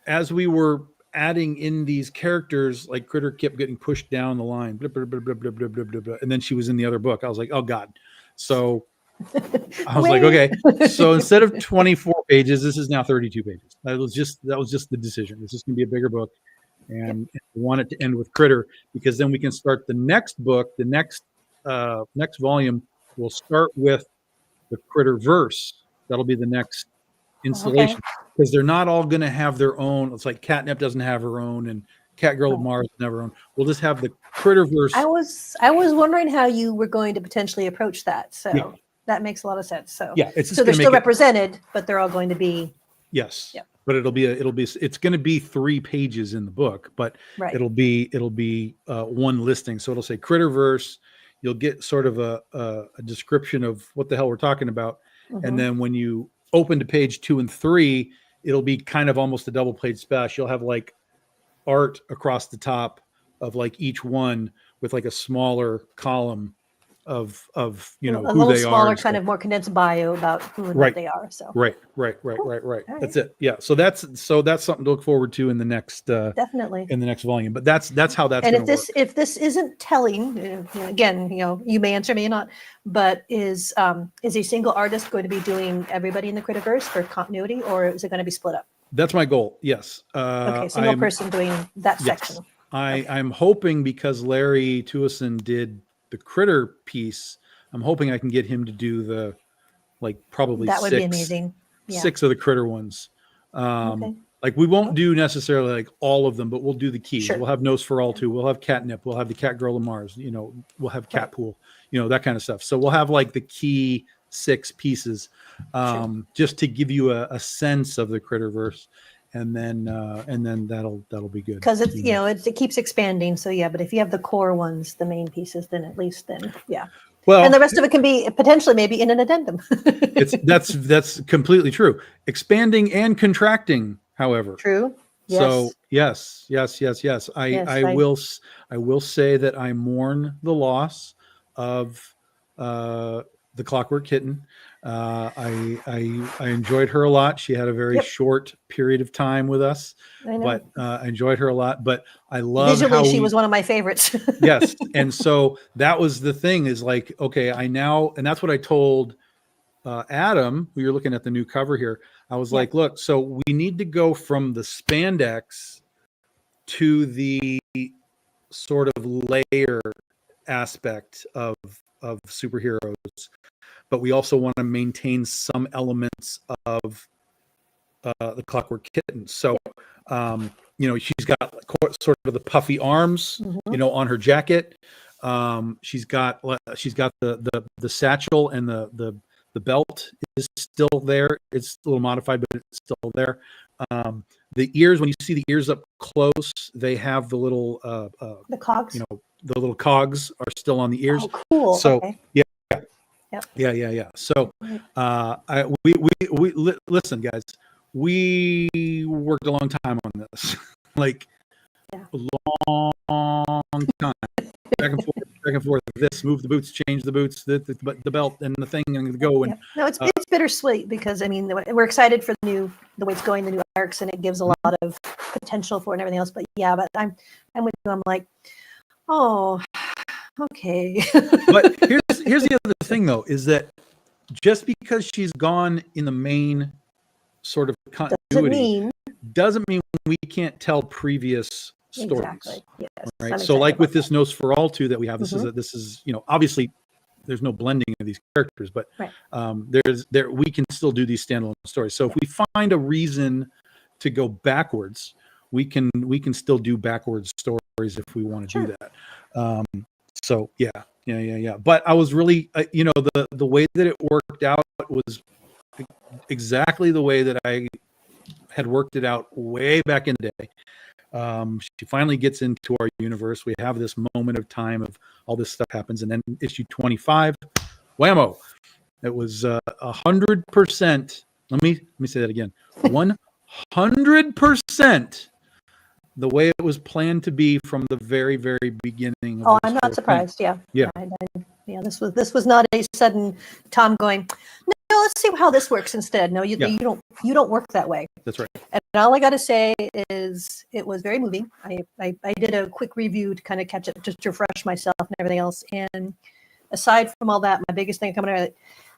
as we were adding in these characters, like Critter kept getting pushed down the line, blah, blah, blah, blah, blah, blah, blah, blah, blah, and then she was in the other book. I was like, oh God. So I was like, okay. So instead of 24 pages, this is now 32 pages. That was just the decision. This is going to be a bigger book, and I want it to end with Critter, because then we can start the next book. The next volume will start with the Critter verse. That'll be the next installation, because they're not all going to have their own. It's like Catnip doesn't have her own, and Catgirl of Mars doesn't have her own. We'll just have the Critterverse. I was wondering how you were going to potentially approach that. So that makes a lot of sense. So so they're still represented, but they're all going to be But it's going to be 3 pages in the book, but it'll be one listing. So it'll say Critterverse. You'll get sort of a description of what the hell we're talking about, and then when you open to page 2 and 3, it'll be kind of almost a double page splash. You'll have like art across the top of like each one with like a smaller column of you know, who they are. A smaller, kind of more condensed bio about who and what they are. So right. That's it. Yeah. So that's something to look forward to in the next definitely in the next volume. But that's how that's. And if this isn't telling, again, you know, you may answer, may not, but is a single artist going to be doing everybody in the Critterverse for continuity, or is it going to be split up? That's my goal. Yes. Okay, single person doing that section. I'm hoping, because Larry Tuason did the Critter piece, I'm hoping I can get him to do the, like, probably that would be amazing. 6 of the Critter ones. Like we won't do necessarily like all of them, but we'll do the keys. We'll have Nosferatu, we'll have Catnip, we'll have the Catgirl of Mars, you know, we'll have Catpool, you know, that kind of stuff. So we'll have like the key 6 pieces, just to give you a sense of the Critterverse. And then that'll be good, because it's, you know, it keeps expanding. So but if you have the core ones, the main pieces, then at least well, and the rest of it can be potentially maybe in an addendum. that's completely true. Expanding and contracting, however. True. Yes. So yes. I will say that I mourn the loss of the Clockwork Kitten. I enjoyed her a lot. She had a very Yep. short period of time with us, I know. but I enjoyed her a lot. But I love Visually, how she was one of my favorites. yes, and so that was the thing is like, okay, and that's what I told Adam. We were looking at the new cover here. I was like, look, so we need to go from the spandex to the sort of layer aspect of superheroes, but we also want to maintain some elements of the Clockwork Kitten. So, she's got sort of the puffy arms, on her jacket. She's got the satchel, and the belt is still there. It's a little modified, but it's still there. The ears, when you see the ears up close, they have the little the cogs. The little cogs are still on the ears. Oh, cool. So okay. Yep. Yeah. So, listen, guys, we worked a long time on this, like a long time, back and forth. This, move the boots, change the boots, the belt, and the thing, and go. And no, it's bittersweet because I mean we're excited for the way it's going, the new arcs, and it gives a lot of potential for it and everything else. But yeah, but I'm with you. I'm like, oh. Okay. But here's the other thing, though, is that just because she's gone in the main sort of continuity doesn't mean we can't tell previous stories. Exactly. Yes. Right. So like with this Nosferatu that we have, this is obviously there's no blending of these characters, but we can still do these standalone stories. So if we find a reason to go backwards, we can still do backwards stories if we want to do that. So yeah. But I was really, the way that it worked out was exactly the way that I had worked it out way back in the day. She finally gets into our universe. We have this moment of time of all this stuff happens, and then issue 25, whammo! It was 100%. Let me say that again. 100%. The way it was planned to be from the very, very beginning. I'm not surprised. Thing. Yeah. This was not a sudden Tom going, no, let's see how this works instead. No, you don't work that way. That's right. And all I got to say is it was very moving. I did a quick review to kind of catch up, just to refresh myself and everything else. And aside from all that, my biggest thing coming out,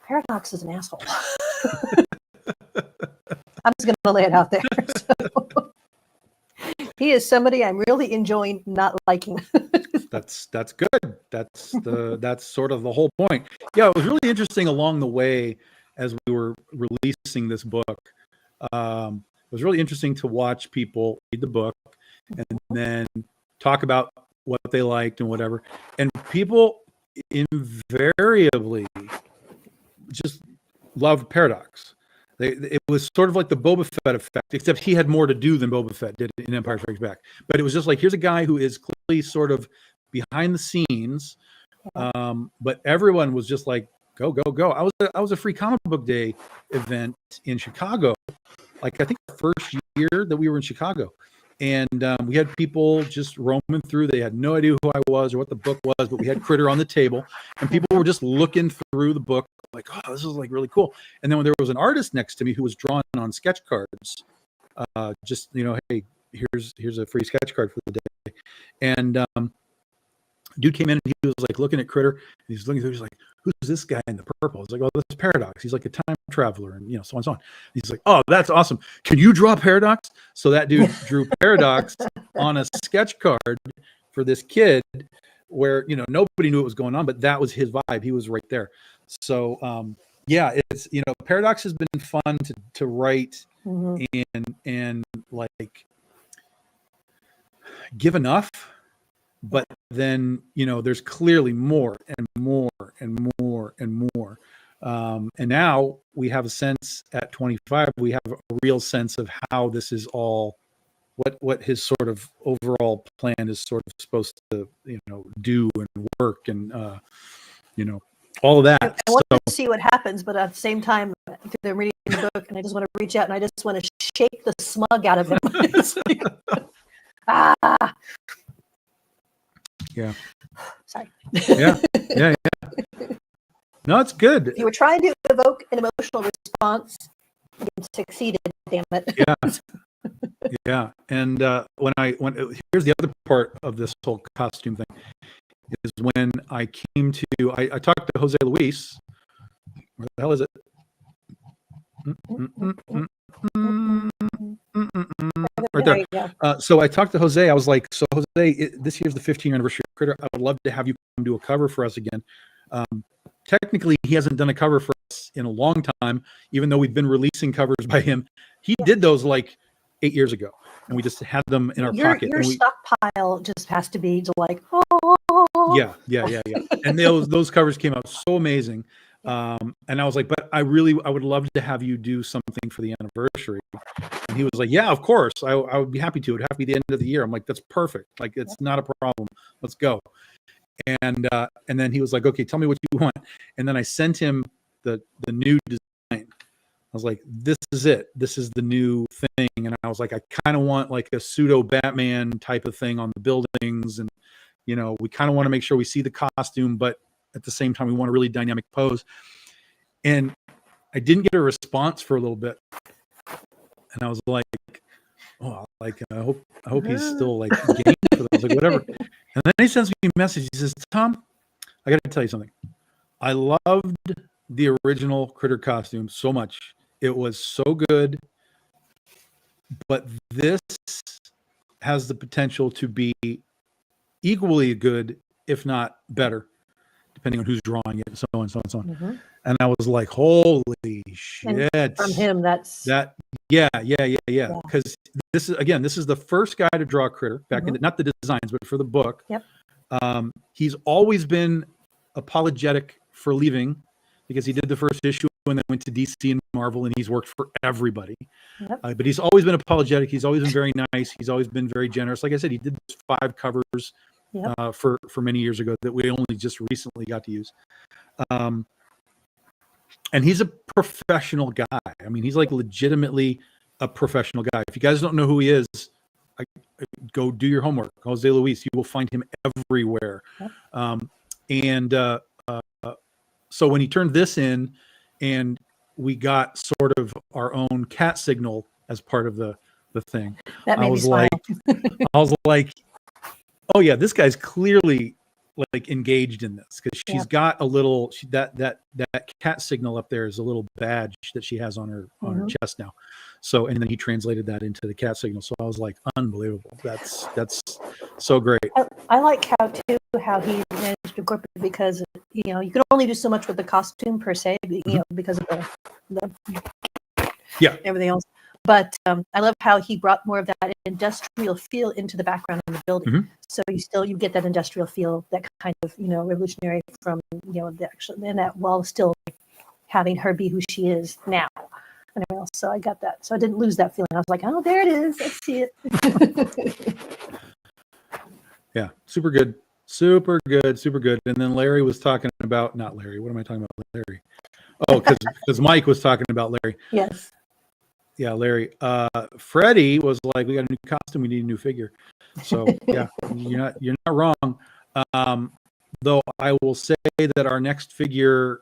Paradox is an asshole. I'm just going to lay it out there. So. He is somebody I'm really enjoying not liking. That's good. That's sort of the whole point. Yeah, it was really interesting along the way as we were releasing this book. It was really interesting to watch people read the book and then talk about what they liked and whatever. And people invariably just loved Paradox. It was sort of like the Boba Fett effect, except he had more to do than Boba Fett did in Empire Strikes Back. But it was just like, here's a guy who is clearly sort of behind the scenes, but everyone was just like, go. I was a free comic book day event in Chicago, like I think the first year that we were in Chicago. And we had people just roaming through. They had no idea who I was or what the book was, but we had Critter on the table, and people were just looking through the book like, oh, this is like really cool. And then when there was an artist next to me who was drawn on sketch cards, just, hey, here's a free sketch card for the day. And dude came in and he was like looking at Critter, and he's looking through, he's like, who's this guy in the purple? It's like, oh, this is Paradox. He's like a time traveler, and so on and so on. He's like, oh, that's awesome. Can you draw Paradox? So that dude drew Paradox on a sketch card for this kid where, nobody knew what was going on, but that was his vibe. He was right there. So, it's, Paradox has been fun to write and like give enough. But then, there's clearly more and more and more and more. And now we have a sense at 25, we have a real sense of how this is all, what his sort of overall plan is sort of supposed to, do and work and, all of that. I want to see what happens, but at the same time, they're reading the book and I just want to reach out and I just want to shake the smug out of them. Yeah. Sorry. Yeah. No, it's good. If you were trying to evoke an emotional response, you succeeded. Damn it. Yeah. Yeah. And when here's the other part of this whole costume thing is when I came to, I talked to Jose Luis. Where the hell is it? Right there. There you go. So I talked to Jose. I was like, so Jose, this year's the 15th anniversary of Critter. I would love to have you come do a cover for us again. Technically, he hasn't done a cover for us in a long time, even though we've been releasing covers by him. He did those like 8 years ago, and we just had them in our pocket. Your And stockpile just has to be like, oh. Yeah. And those covers came out so amazing. And I was like, but I would love to have you do something for the anniversary. And he was like, yeah, of course. I would be happy to. It'd have to be the end of the year. I'm like, that's perfect. Like, it's not a problem. Let's go. And then he was like, okay, tell me what you want. And then I sent him the new design. I was like, this is it. This is the new thing. And I was like, I kind of want like a pseudo Batman type of thing on the buildings. And, you know, we kind of want to make sure we see the costume, but at the same time, we want a really dynamic pose. And I didn't get a response for a little bit. And I was like, oh, like, I hope he's still like game for those, like whatever. And then he sends me a message. He says, Tom, I got to tell you something. I loved the original Critter costume so much. It was so good, but this has the potential to be equally good, if not better, depending on who's drawing it, and so on and so on and so on. Mm-hmm. And I was like, holy shit. And from him, yeah. Because this is the first guy to draw Critter back in, not the designs, but for the book. Yep. He's always been apologetic for leaving because he did the first issue and then went to DC and Marvel, and he's worked for everybody. Yep. But he's always been apologetic. He's always been very nice. He's always been very generous. Like I said, he did 5 covers for many years ago that we only just recently got to use. And he's a professional guy. I mean, he's like legitimately a professional guy. If you guys don't know who he is, go do your homework. Jose Luis, you will find him everywhere. Yep. So when he turned this in, and we got sort of our own cat signal as part of the thing, that made I me was smile. I was like, oh yeah, this guy's clearly like engaged in this, because she's got a little that cat signal up there is a little badge that she has on her chest now. So, and then he translated that into the cat signal. So I was like, unbelievable. That's so great. I like how he managed to incorporate, because you can only do so much with the costume per se, because of the everything else. But I love how he brought more of that industrial feel into the background of the building. So you get that industrial feel, that kind of revolutionary from the actual, and that while still having her be who she is now. And everything else. So I got that. So I didn't lose that feeling. I was like, oh, there it is. I see it. Yeah, super good. And then Larry was talking about, not Larry. What am I talking about, Larry? Oh, because Mike was talking about Larry. Yes. Yeah, Larry. Freddie was like, we got a new costume, we need a new figure. So yeah, you're not wrong. Though I will say that our next figure,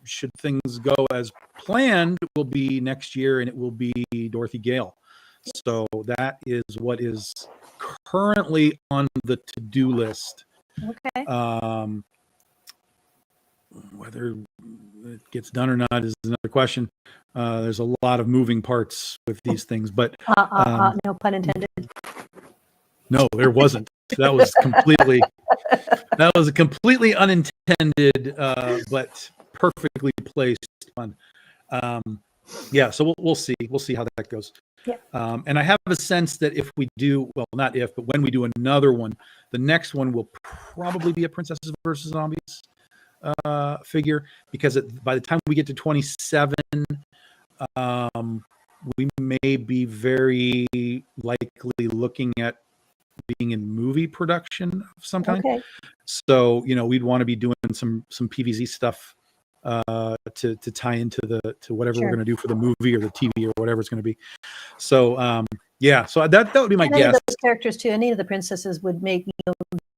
should things go as planned, will be next year, and it will be Dorothy Gale. So that is what is currently on the to-do list. Okay. Whether it gets done or not is another question. There's a lot of moving parts with these things, but no pun intended. No, there wasn't. That was a completely unintended, but perfectly placed one. So we'll see. We'll see how that goes. Yeah. And I have a sense that if we do, well, not if, but when we do another one, the next one will probably be a Princesses versus Zombies figure, because by the time we get to 27, we may be very likely looking at being in movie production of some kind. Okay. So we'd want to be doing some PVZ stuff to tie into to whatever we're going to do for the movie or the TV or whatever it's going to be. So so that would be my guess. Any of those characters too, any of the princesses would make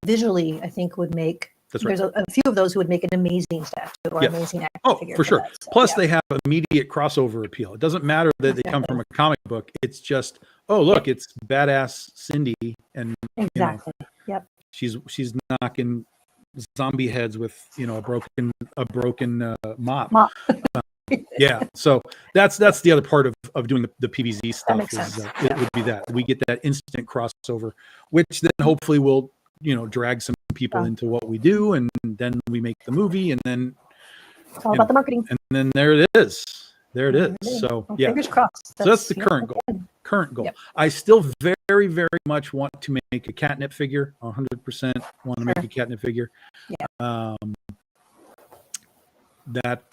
visually, I think, would make That's right. There's a few of those who would make an amazing statue or Yes. amazing action Oh, figure for sure. that, so, Plus, yeah. they have immediate crossover appeal. It doesn't matter that they come Exactly. from a comic book. It's just, oh, look, it's badass Cindy, and Exactly. Yep. she's knocking zombie heads with a broken mop. Mop. Yeah. So that's the other part of doing the PVZ stuff. makes sense. It would be that we get that instant crossover, which then hopefully will drag some people into what we do, and then we make the movie, and then It's all about the marketing. and then there it is. So Well, yeah. fingers crossed. So that's the current goal. Yep. I still very, very much want to make a catnip figure. 100% want to make a catnip figure. Yeah.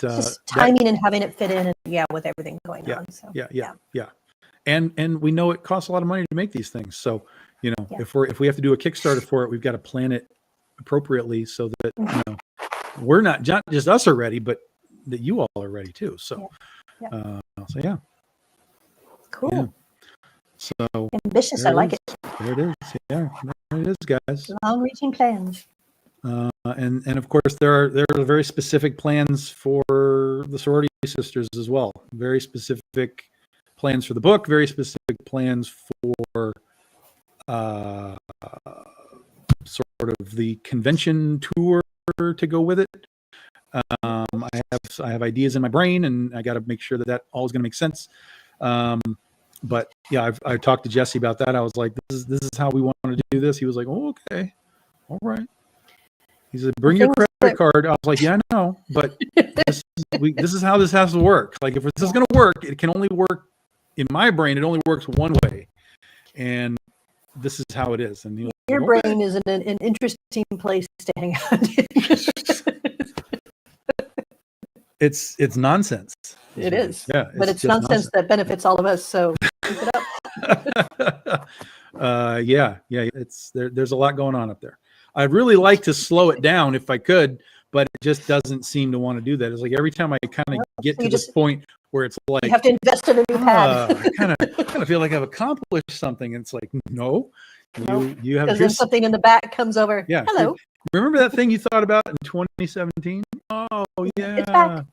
Just timing and having it fit in, and with everything going on. So yeah. And we know it costs a lot of money to make these things. So if we have to do a Kickstarter for it, we've got to plan it appropriately so that we're not just us are ready, but that you all are ready too. So yeah. Cool. Yeah. So ambitious. I like it. There it is. Yeah, there it is, guys. Long-reaching plans. And of course there are very specific plans for the sorority sisters as well. Very specific plans for the book. Very specific plans for sort of the convention tour to go with it. I have ideas in my brain, and I got to make sure that all is going to make sense. But yeah, I've talked to Jesse about that. I was like, this is how we want to do this. He was like, oh, okay, all right. He said, bring your credit card. I was like, yeah, I know, but this is how this has to work. Like, if this is going to work, it can only work in my brain. It only works one way, and this is how it is. And your brain is an interesting place to hang out. It's nonsense. It is. Yeah, but it's nonsense that benefits all of us. So keep it up. Yeah. There's a lot going on up there. I'd really like to slow it down if I could, but it just doesn't seem to want to do that. It's like every time I kind of get to this point where it's like you have to invest in a new pad. I kind of feel like I've accomplished something. And it's like, no, you have because then something in the back comes over. Yeah. Hello. Remember that thing you thought about in 2017? Oh yeah. It's back.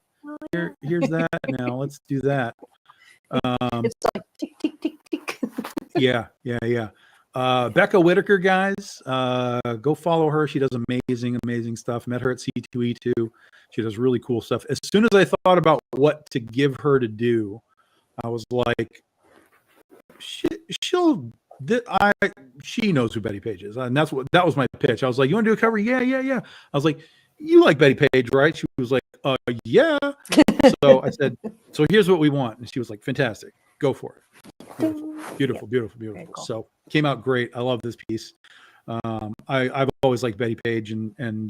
Here's that now. Let's do that. It's like tick, tick, tick, tick. Yeah. Becca Whitaker, guys, go follow her. She does amazing stuff. Met her at C2E2. She does really cool stuff. As soon as I thought about what to give her to do, I was like, she knows who Betty Page is, and that was my pitch. I was like, you want to do a cover? Yeah. I was like, you like Betty Page, right? She was like, yeah. So I said, so here's what we want, and she was like, fantastic, go for it. Beautiful. Cool. So came out great. I love this piece. I've always liked Betty Page, and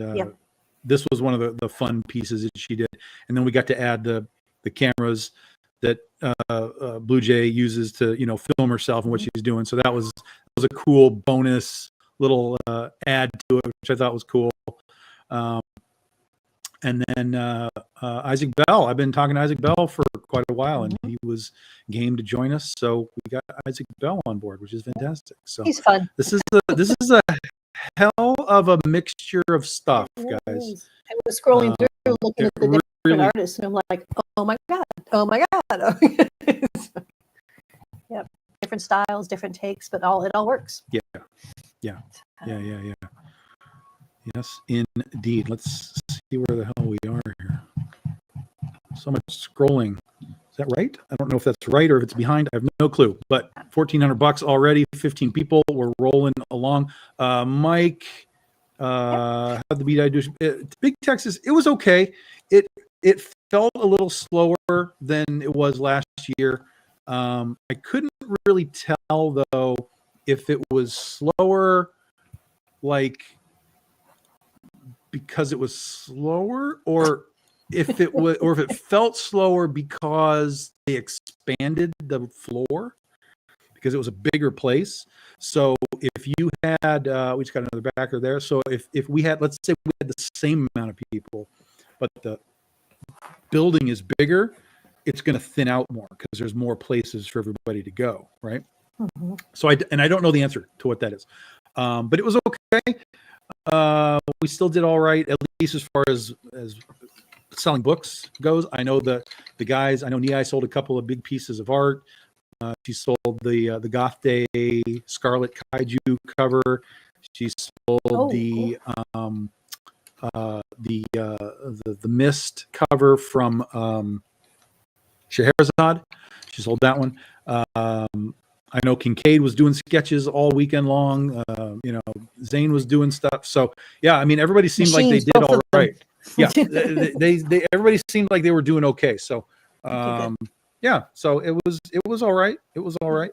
this was one of the fun pieces that she did. And then we got to add the cameras that Blue Jay uses to film herself and what she's doing. So that was a cool bonus little add to it, which I thought was cool. And then Isaac Bell. I've been talking to Isaac Bell for quite a while, and he was game to join us. So we got Isaac Bell on board, which is fantastic. So he's fun. This is a hell of a mixture of stuff, guys. I was scrolling through, looking at the different artists, and I'm like, oh my god. Yep, different styles, different takes, but it all works. Yeah. Yes, indeed. Let's see where the hell we are here. So much scrolling. Is that right? I don't know if that's right or if it's behind. I have no clue. But $1,400 already. 15 people. We're rolling along. Mike, how'd the beat I do? Big Texas. It was okay. It felt a little slower than it was last year. I couldn't really tell though if it was slower, like because it was slower, or if it felt slower because they expanded the floor because it was a bigger place. So if you had, we just got another backer there. So if we had, let's say we had the same amount of people, but the building is bigger, it's going to thin out more because there's more places for everybody to go, right? Mm-hmm. So I don't know the answer to what that is, but it was okay. We still did all right, at least as far as selling books goes. I know the guys. I know Nia sold a couple of big pieces of art. She sold the Goth Day Scarlet Kaiju cover. She sold the Mist cover from Scheherazade. She sold that one. I know Kincaid was doing sketches all weekend long. Zane was doing stuff. So yeah, I mean, everybody seemed like they did all right. Yeah, they everybody seemed like they were doing okay. So yeah, so it was all right. It was all right.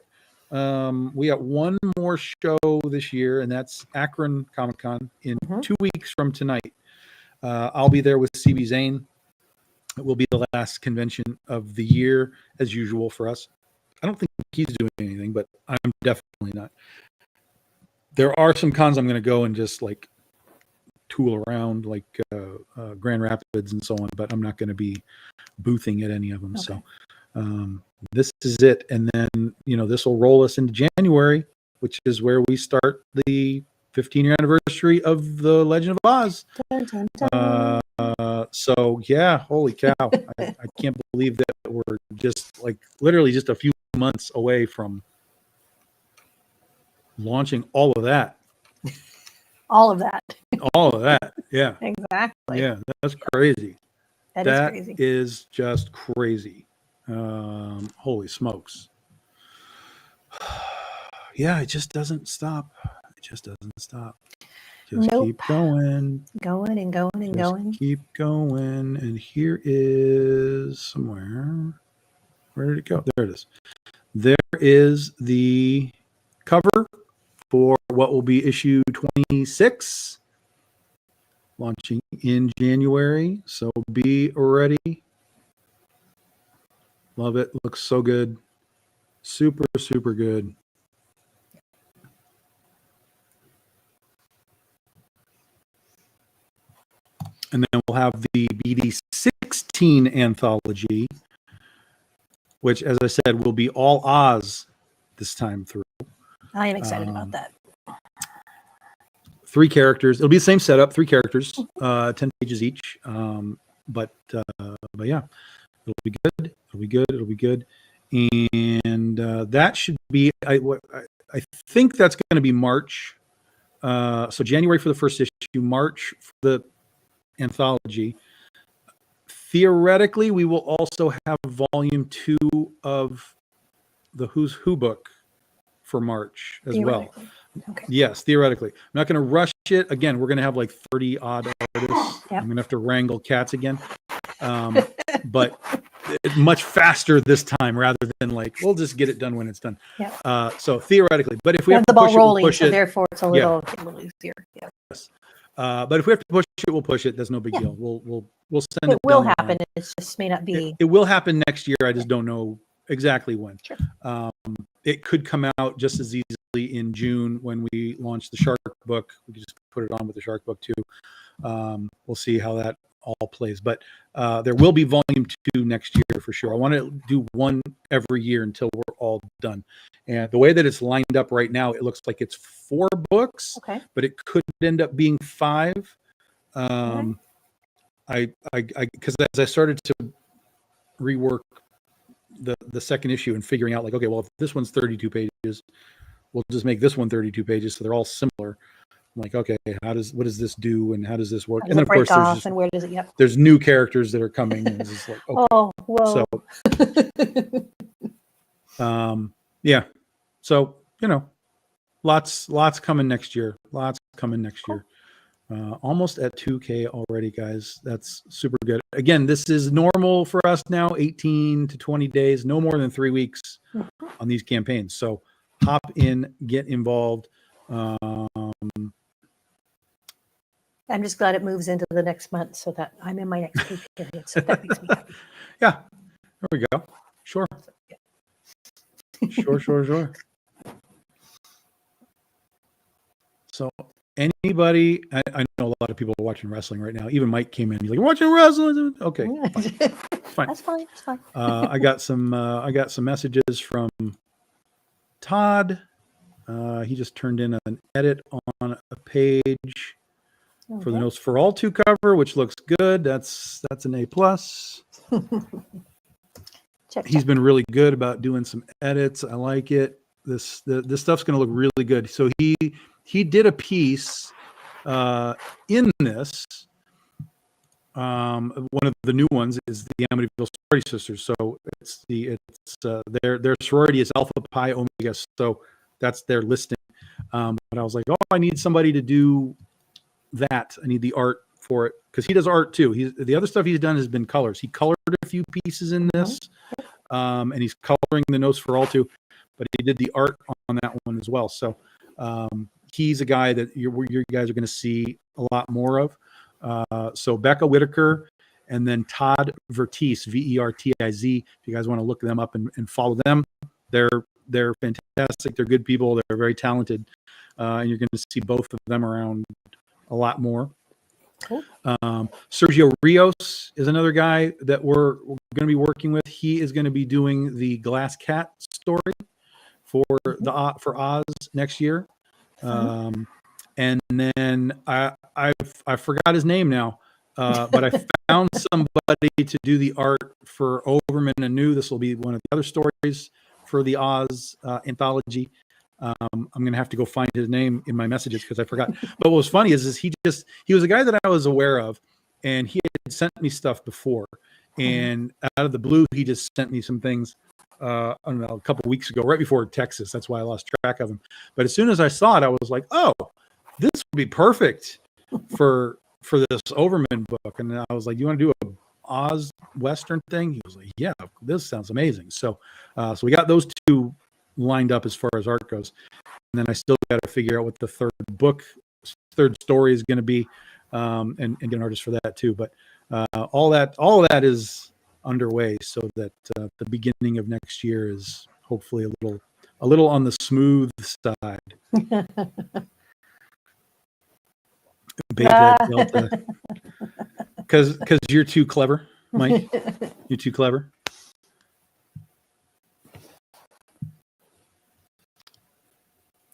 We got one more show this year, and that's Akron Comic Con in 2 weeks from tonight. I'll be there with CB Zane. It will be the last convention of the year, as usual for us. I don't think he's doing anything, but I'm definitely not. There are some cons I'm going to go and just like tool around, like Grand Rapids and so on, but I'm not going to be boothing at any of them. Okay. So this is it. And then, this will roll us into January, which is where we start the 15-year anniversary of The Legend of Oz. Dun, dun, dun. So yeah, holy cow. I can't believe that we're just like literally just a few months away from launching all of that. All of that. All of that. Yeah. Exactly. Yeah, that's crazy. That is crazy. Is just crazy. Holy smokes. Yeah, it just doesn't stop. It just doesn't stop. Just keep going. Going and going and going. Keep going. And here is somewhere. Where did it go? There it is. There is the cover for what will be issue 26, launching in January. So be ready. Love it. Looks so good. Super, super good. And then we'll have the BD16 Anthology, which, as I said, will be all Oz this time through. I am excited about that. 3 characters. It'll be the same setup, 3 characters, 10 pages each. But yeah, it'll be good. It'll be good. It'll be good. And that should be, I think that's going to be March. So January for the first issue, March for the anthology. Theoretically, we will also have volume 2 of the Who's Who book for March as well. Okay. Yes, theoretically. I'm not going to rush it. Again, we're going to have like 30 odd artists. Yep. I'm going to have to wrangle cats again. But much faster this time rather than like, we'll just get it done when it's done. Yep. So theoretically, but if we have to push it, we'll push it. Therefore it's a little easier. Yeah. Yes. But if we have to push it, we'll push it. That's no big deal. We'll send it. It will happen. It just may not be. It will happen next year. I just don't know exactly when. Sure. It could come out just as easily in June when we launch the Shark book. We could just put it on with the Shark book too. We'll see how that all plays. But there will be volume 2 next year for sure. I want to do one every year until we're all done. And the way that it's lined up right now, it looks like it's 4 books, but it could end up being 5. Because as I started to rework the second issue and figuring out like, okay, well, if this one's 32 pages, we'll just make this one 32 pages. So they're all similar. I'm like, okay, what does this do? And how does this work? And then of course there's and where does it, there's new characters that are coming. And it's just like, okay. Oh, whoa. So, yeah. So, lots coming next year. Lots coming next year. Almost at 2K already, guys. That's super good. Again, this is normal for us now, 18 to 20 days, no more than 3 weeks on these campaigns. So hop in, get involved. I'm just glad it moves into the next month so that I'm in my next pay period. So that makes me happy. Yeah, there we go. Sure. Sure. So anybody, I know a lot of people are watching wrestling right now. Even Mike came in. He's like, watching wrestling? Okay, fine. That's fine. I got some messages from Todd. He just turned in an edit on a page. for the Okay. Nosferatu cover, which looks good. That's an A+. Check, He's check. been really good about doing some edits. I like it. This stuff's going to look really good. So he did a piece in this. One of the new ones is the Amityville Sorority Sisters. So it's their sorority is Alpha Pi Omega. So that's their listing. But I was like, oh, I need somebody to do that. I need the art for it because he does art too. The other stuff he's done has been colors. He colored a few pieces in this, and he's coloring the Nosferatu, but he did the art on that one as well. So he's a guy that you guys are going to see a lot more of. So Becca Whitaker and then Todd Vertiz, Vertiz. If you guys want to look them up and follow them, they're fantastic. They're good people. They're very talented, and you're going to see both of them around a lot more. Cool. Sergio Rios is another guy that we're going to be working with. He is going to be doing the Glass Cat story for Oz next year. And then I forgot his name now, but I found somebody to do the art for Overman and New. This will be one of the other stories for the Oz anthology. I'm going to have to go find his name in my messages because I forgot. But what was funny is he was a guy that I was aware of, and he had sent me stuff before. And out of the blue, he just sent me some things, I don't know, a couple of weeks ago, right before Texas. That's why I lost track of him. But as soon as I saw it, I was like, oh, this would be perfect for this Overman book. And I was like, you want to do a Oz Western thing? He was like, yeah, this sounds amazing. So we got those two lined up as far as art goes. And then I still got to figure out what the third story is going to be, and get an artist for that too. But all that is underway, so that the beginning of next year is hopefully a little on the smooth side. Beta, Delta. Because you're too clever, Mike. You're too clever.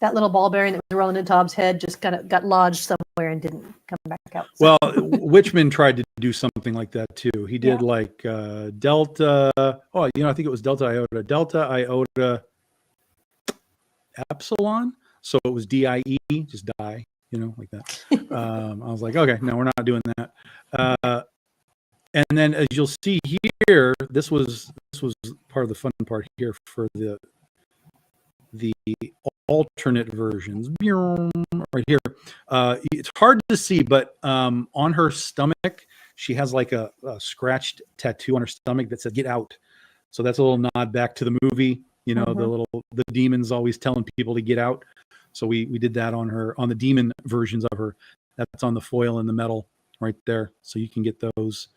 That little ball bearing that was rolling in Tom's head just kind of got lodged somewhere and didn't come back out. So. Well, Witchman tried to do something like that too. He did like Delta. Oh, I think it was Delta Iota, Epsilon. So it was DIE, just die, like that. I was like, okay, no, we're not doing that. And then as you'll see here, this was part of the fun part here for the alternate versions right here. It's hard to see, but on her stomach, she has like a scratched tattoo on her stomach that said "Get out." So that's a little nod back to the movie. The demons always telling people to get out. So we did that on the demon versions of her. That's on the foil and the metal right there. So you can get those.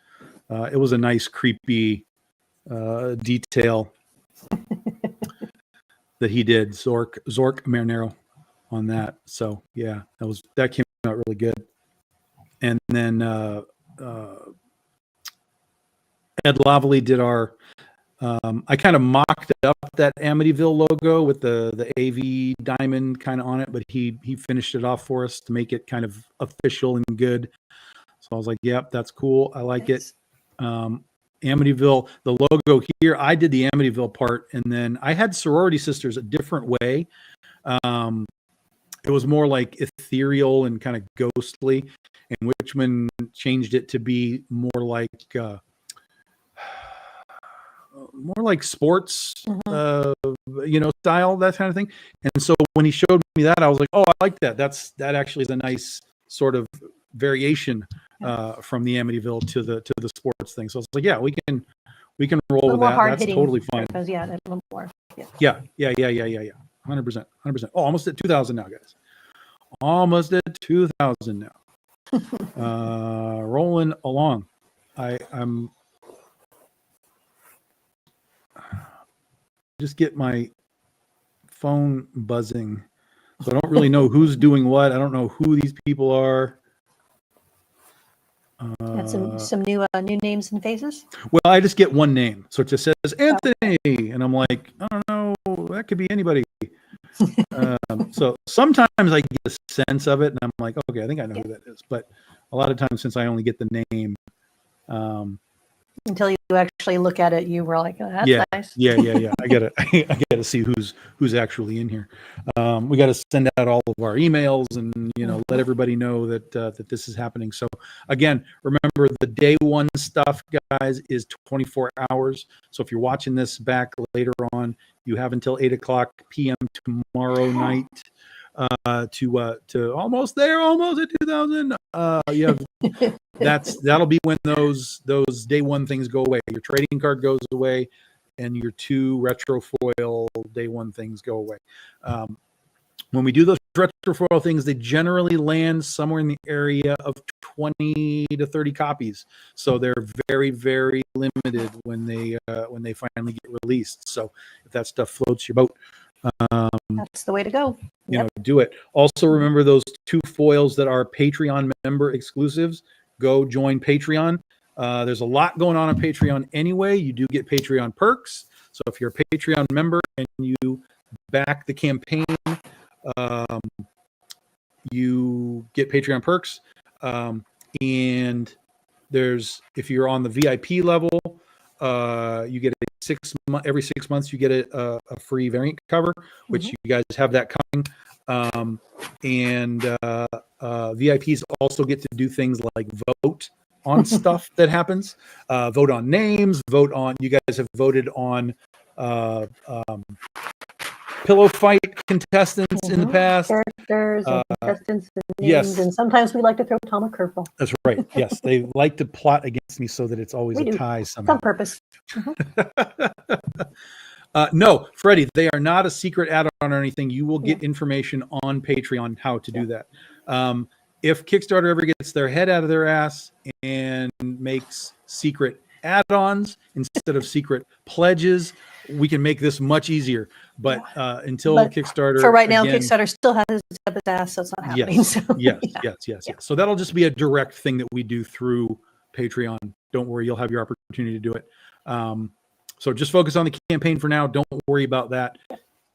It was a nice, creepy detail that he did, Zork Marinero, on that. So yeah, that came out really good. And then Ed Loveley did our. I kind of mocked up that Amityville logo with the AV diamond kind of on it, but he finished it off for us to make it kind of official and good. So I was like, yep, that's cool. I like it. Amityville, the logo here, I did the Amityville part, and then I had Sorority Sisters a different way. It was more like ethereal and kind of ghostly, and Witchman changed it to be more like sports, style, that kind of thing. And so when he showed me that, I was like, oh, I like that. That actually is a nice sort of variation from the Amityville to the sports thing. So I was like, yeah, we can roll with that. That's totally fine. Because, a little more. Yeah. 100%. Oh, almost at 2,000 now, guys. Almost at 2,000 now. Rolling along. I'm just get my phone buzzing. So I don't really know who's doing what. I don't know who these people are. Got some new names and faces. Well, I just get one name, so it just says Anthony, and I'm like, I don't know, that could be anybody. So sometimes I get a sense of it, and I'm like, okay, I think I know who that is. But a lot of times, since I only get the name, Until you actually look at it, you were like, oh, that's yeah, nice. yeah. I gotta see who's actually in here. We got to send out all of our emails and let everybody know that this is happening. So again, remember the day one stuff, guys, is 24 hours. So if you're watching this back later on, you have until 8:00 p.m. tomorrow night to almost at 2000. You have that'll be when those day one things go away. Your trading card goes away, and your 2 retrofoil day one things go away. When we do those retrofoil things, they generally land somewhere in the area of 20 to 30 copies. So they're very, very limited when they finally get released. So if that stuff floats your boat, That's the way to go. do it. Also remember those 2 foils that are Patreon member exclusives. Go join Patreon. There's a lot going on Patreon anyway. You do get Patreon perks. So if you're a Patreon member and you back the campaign, you get Patreon perks. And if you're on the VIP level, you get every 6 months you get a free variant cover, which you guys have that coming. And VIPs also get to do things like vote on stuff that happens, vote on names, you guys have voted on pillow fight contestants in the past. Characters and contestants and names, and sometimes we like to throw Tom a curveball. That's right. Yes, they like to plot against me so that it's always a tie somehow. On purpose. No, Freddie, they are not a secret add-on or anything. You will get information on Patreon how to do that. If Kickstarter ever gets their head out of their ass and makes secret add-ons instead of secret pledges, we can make this much easier. But until Kickstarter, for right now, Kickstarter still has its ass, so it's not happening. Yes. So that'll just be a direct thing that we do through Patreon. Don't worry, you'll have your opportunity to do it. So just focus on the campaign for now. Don't worry about that.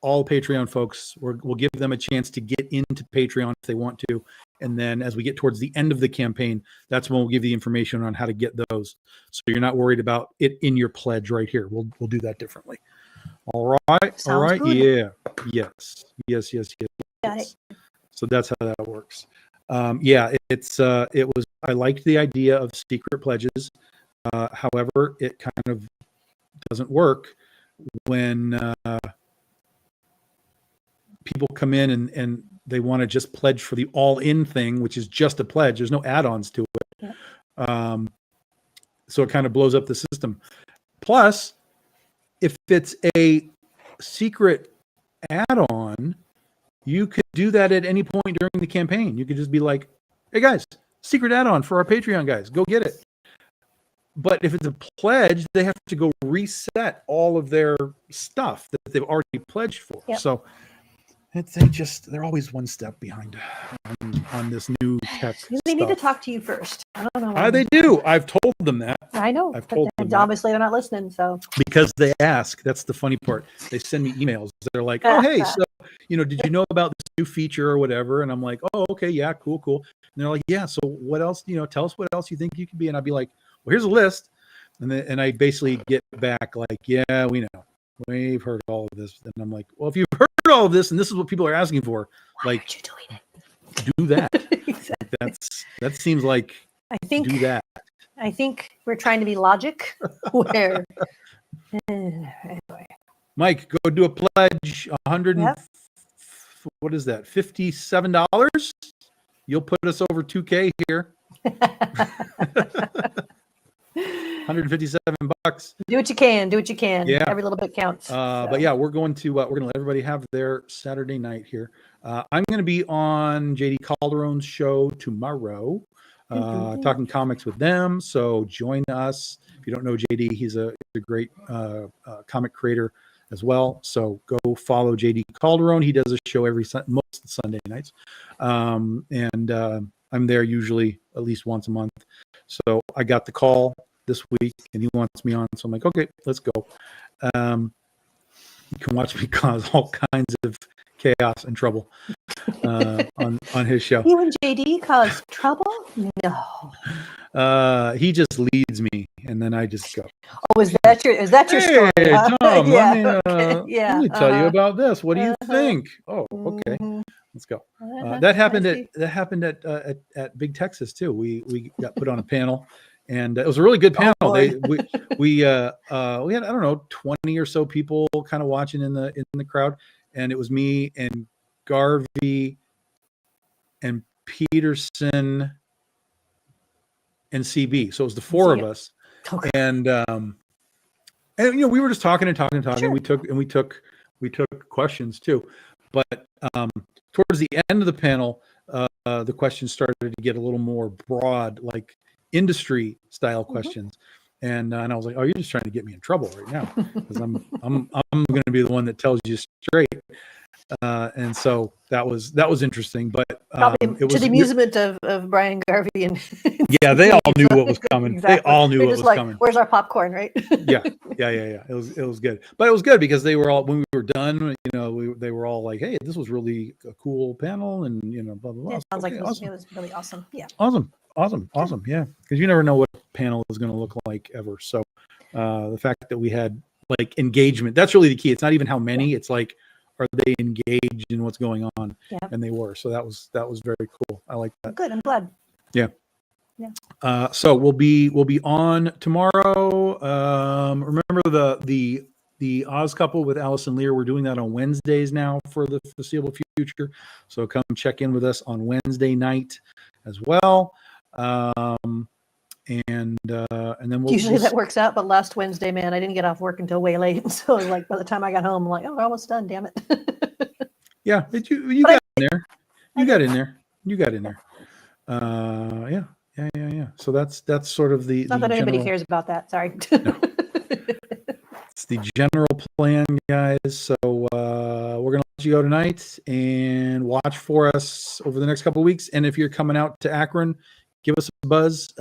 All Patreon folks, we'll give them a chance to get into Patreon if they want to. And then as we get towards the end of the campaign, that's when we'll give the information on how to get those. So you're not worried about it in your pledge right here. We'll do that differently. All right. Sounds all right. Good. Yeah. Yes. Got it. So that's how that works. I liked the idea of secret pledges. However, it kind of doesn't work when people come in and they want to just pledge for the all-in thing, which is just a pledge. There's no add-ons to it. Yeah. So it kind of blows up the system. Plus, if it's a secret add-on, you could do that at any point during the campaign. You could just be like, hey guys, secret add-on for our Patreon guys, go get it. But if it's a pledge, they have to go reset all of their stuff that they've already pledged for. Yep. So they're always one step behind on this new tech. They need to talk to you first. I don't know. They do. I've told them that. I know. I've told them obviously they're not listening. So because they ask, that's the funny part. They send me emails. They're like, "Oh, hey, so did you know about this new feature or whatever?" And I'm like, "Oh, okay, yeah, cool." And they're like, "Yeah, so what else? Tell us what else you think you could be." And I'd be like, "Well, here's a list," and I basically get back like, "Yeah, we know, we've heard all of this." And I'm like, "Well, if you've heard all of this and this is what people are asking for, why aren't you doing it? Do that." Exactly. That seems like do that. I think we're trying to be logic. Where anyway. Mike, go do a pledge. 100. Yep. What is that? $57. You'll put us over 2K here. $157. Do what you can. Yeah. Every little bit counts. But yeah, we're going to let everybody have their Saturday night here. I'm going to be on JD Calderon's show tomorrow, talking comics with them. So join us. If you don't know JD, he's a great comic creator as well. So go follow JD Calderon. He does a show most Sunday nights, and I'm there usually at least once a month. So I got the call this week and he wants me on. So I'm like, okay, let's go. You can watch me cause all kinds of chaos and trouble on his show. You and JD cause trouble? No. He just leads me, and then I just go. Oh, is that your story? Hey, Huh? Tom, Yeah. Okay. let me tell you about this. What do you think? Oh, okay, Mhm. let's go. Uh-huh. That happened I at Big Texas too. We got put on a panel, and it was a really good panel. Lord. We had, I don't know, 20 or so people kind of watching in the crowd, and it was me and Garvey and Peterson and CB. So it was the four of us, Okay. and we were just talking. Sure. We took questions too, but towards the end of the panel, the questions started to get a little more broad, like industry style questions. And I was like, "Oh, you're just trying to get me in trouble right now, because I'm going to be the one that tells you straight." And so that was interesting, but Probably it was to the amusement of Brian Garvey and yeah, they all knew what was coming. Exactly. They all knew They're what just was like, coming. where's our popcorn, right? Yeah. It was good, but it was good because they were all, when we were done, they were all like, "Hey, this was really a cool panel," and blah blah blah. Yeah, it sounds like it awesome. was really awesome. Yeah. Awesome. Yeah, because you never know what panel is going to look like ever. So the fact that we had like engagement, that's really the key. It's not even how many. It's like, are they engaged in what's going on? Yeah. And they were. So that was very cool. I like that. Good. I'm glad. Yeah. Yeah. So we'll be on tomorrow. Remember the Oz couple with Allison Lear. We're doing that on Wednesdays now for the foreseeable future. So come check in with us on Wednesday night as well. And then Usually that works out, but last Wednesday, man, I didn't get off work until way late. So like by the time I got home, I'm like, oh, we're almost done. Damn it. Yeah, you got in there. You got in there. Yeah. So that's sort of the Not that anybody general, cares about that. Sorry. No. It's the general plan, guys. So we're gonna let you go tonight and watch for us over the next couple of weeks. And if you're coming out to Akron, give us a buzz.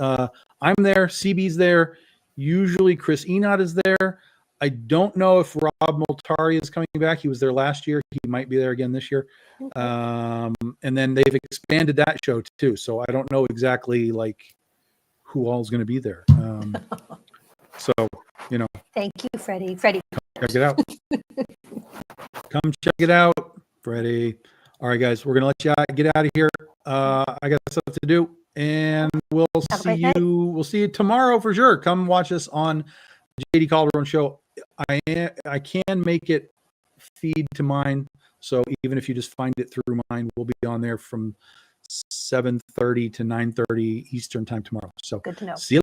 I'm there. CB's there. Usually Chris Enot is there. I don't know if Rob Moltari is coming back. He was there last year. He might be there again this year. Okay. And then they've expanded that show too. So I don't know exactly like who all is going to be there. So, Thank you, Freddie. Freddie. check it out. Come check it out, Freddie. All right, guys, we're going to let you get out of here. I got stuff to do, and we'll Have a see great night. you. We'll see you tomorrow for sure. Come watch us on JD Calderon Show. I can make it feed to mine, so even if you just find it through mine, we'll be on there from 7:30 to 9:30 Eastern time tomorrow. So Good to know. see you